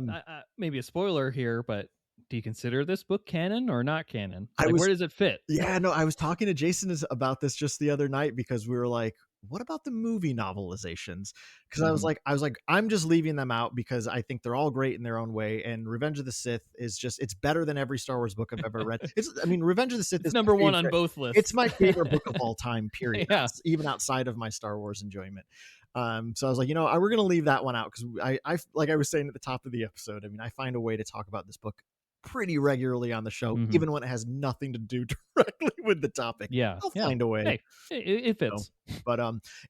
maybe a spoiler here, but do you consider this book canon or not canon? Where does it fit? Yeah, no, I was talking to Jason about this just the other night because we were like, what about the movie novelizations? Because I was like, I'm just leaving them out because I think they're all great in their own way. And Revenge of the Sith is it's better than every Star Wars book I've ever read. Revenge of the Sith is number one on both lists. It's my favorite book of all time, period. Even outside of my Star Wars enjoyment. So I was like, we're going to leave that one out because I like I was saying at the top of the episode, I mean, I find a way to talk about this book pretty regularly on the show, Mhm. even when it has nothing to do directly with the topic. Yeah. I'll Yeah. find a way. Hey, it So, fits. but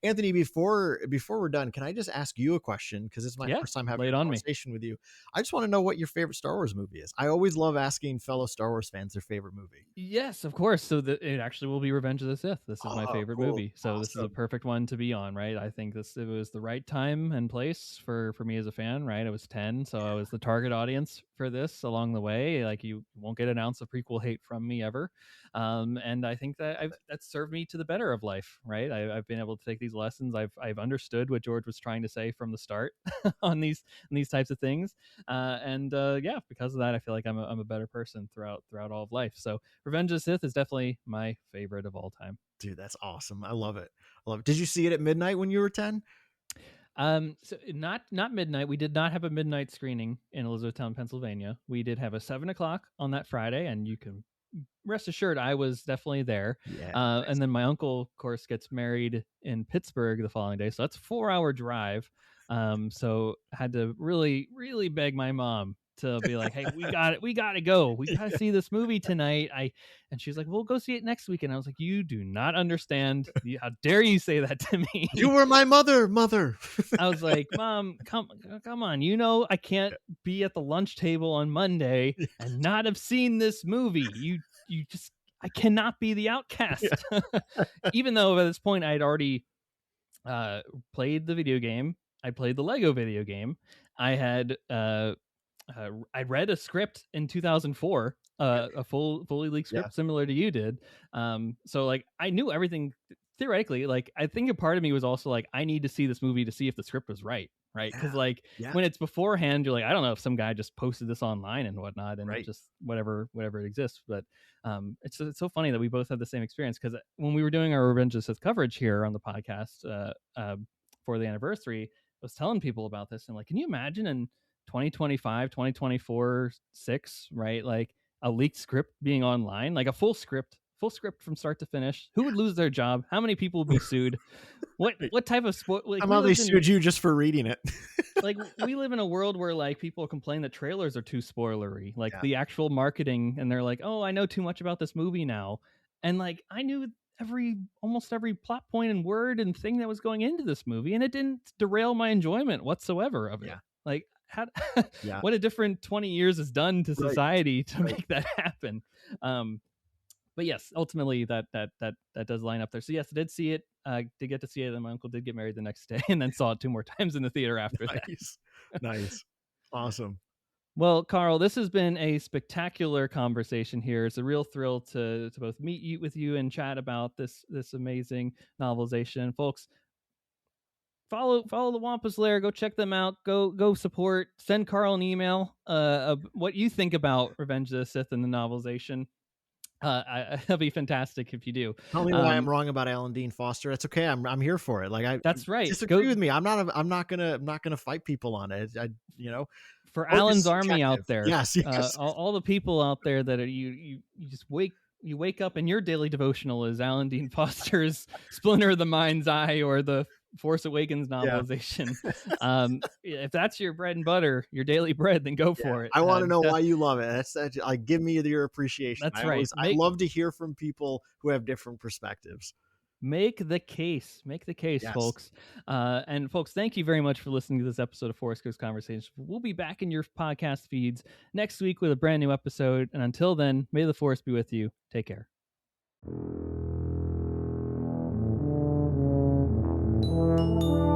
Anthony, before we're done, can I just ask you a question? Because it's my Yeah, first time having lay it a on me. conversation with you. I just want to know what your favorite Star Wars movie is. I always love asking fellow Star Wars fans their favorite movie. Yes, of course. So it actually will be Revenge of the Sith. This is my Oh, favorite cool. movie. So this is a Awesome. perfect one to be on, right? I think it was the right time and place for me as a fan, right? I was 10, so I was the target audience for this along the way. Like, you won't get an ounce of prequel hate from me ever. And I think that that's served me to the better of life, right? I've been able to take these lessons. I've understood what George was trying to say from the start on these types of things. Yeah, because of that, I feel like I'm a better person throughout all of life. So Revenge of the Sith is definitely my favorite of all time. Dude, that's awesome. I love it. Did you see it at midnight when you were 10? So not midnight. We did not have a midnight screening in Elizabethtown, Pennsylvania. We did have a 7:00 on that Friday, and you can rest assured I was definitely there. Yeah. And then my uncle, of course, gets married in Pittsburgh the following day, so that's a 4-hour drive. So I had to really beg my mom to be like, "Hey, we got to go. We got to see this movie tonight." And she's like, "We'll go see it next week." And I was like, "You do not understand. How dare you say that to me?" You were my mother. I was like, "Mom, come on. You know I can't be at the lunch table on Monday and not have seen this movie. You just, I cannot be the outcast." Even though by this point I had already played the video game. I played the Lego video game. I had I read a script in 2004, a fully leaked script similar to you did. So like I knew everything theoretically. Like I think a part of me was also like, I need to see this movie to see if the script was right. Because like when it's beforehand, you're like, I don't know if some guy just posted this online and whatnot, and just whatever it exists. But it's so funny that we both had the same experience, because when we were doing our Revenge of the Sith coverage here on the podcast for the anniversary, I was telling people about this, and like, can you imagine in 2025, 2024, 6, right? Like a leaked script being online, like a full script from start to finish. Who would lose their job? How many people would be sued? What type of sport? Like, How they sued you just for reading it? Like, we live in a world where like people complain that trailers are too spoilery, like the actual marketing, and they're like, "Oh, I know too much about this movie now," and like I knew almost every plot point and word and thing that was going into this movie, and it didn't derail my enjoyment whatsoever of it. Like, how what a different 20 years has done to society to make that happen. But yes, ultimately that does line up there. So yes, I did see it. Did get to see it, and my uncle did get married the next day, and then saw it 2 more times in the theater after that. Nice. Awesome. Well, Karl, this has been a spectacular conversation here. It's a real thrill to both meet with you and chat about this amazing novelization. Folks, follow the Wampa's Lair. Go check them out. Go support. Send Karl an email of what you think about Revenge of the Sith and the novelization. That'll be fantastic if you do. Tell me why I'm wrong about Alan Dean Foster. That's okay. I'm here for it. Like that's right. Disagree with me. I'm not gonna fight people on it. For Alan's army out there. Yes. All the people out there that are you just wake up and your daily devotional is Alan Dean Foster's Splinter of the Mind's Eye or the Force Awakens novelization. If that's your bread and butter, your daily bread, then go for it. I want to know why you love it. That's like, give me your appreciation. That's right. I love to hear from people who have different perspectives. Make the case, folks. And folks, thank you very much for listening to this episode of Force Ghost Conversations. We'll be back in your podcast feeds next week with a brand new episode. And until then, may the Force be with you. Take care. Thank you.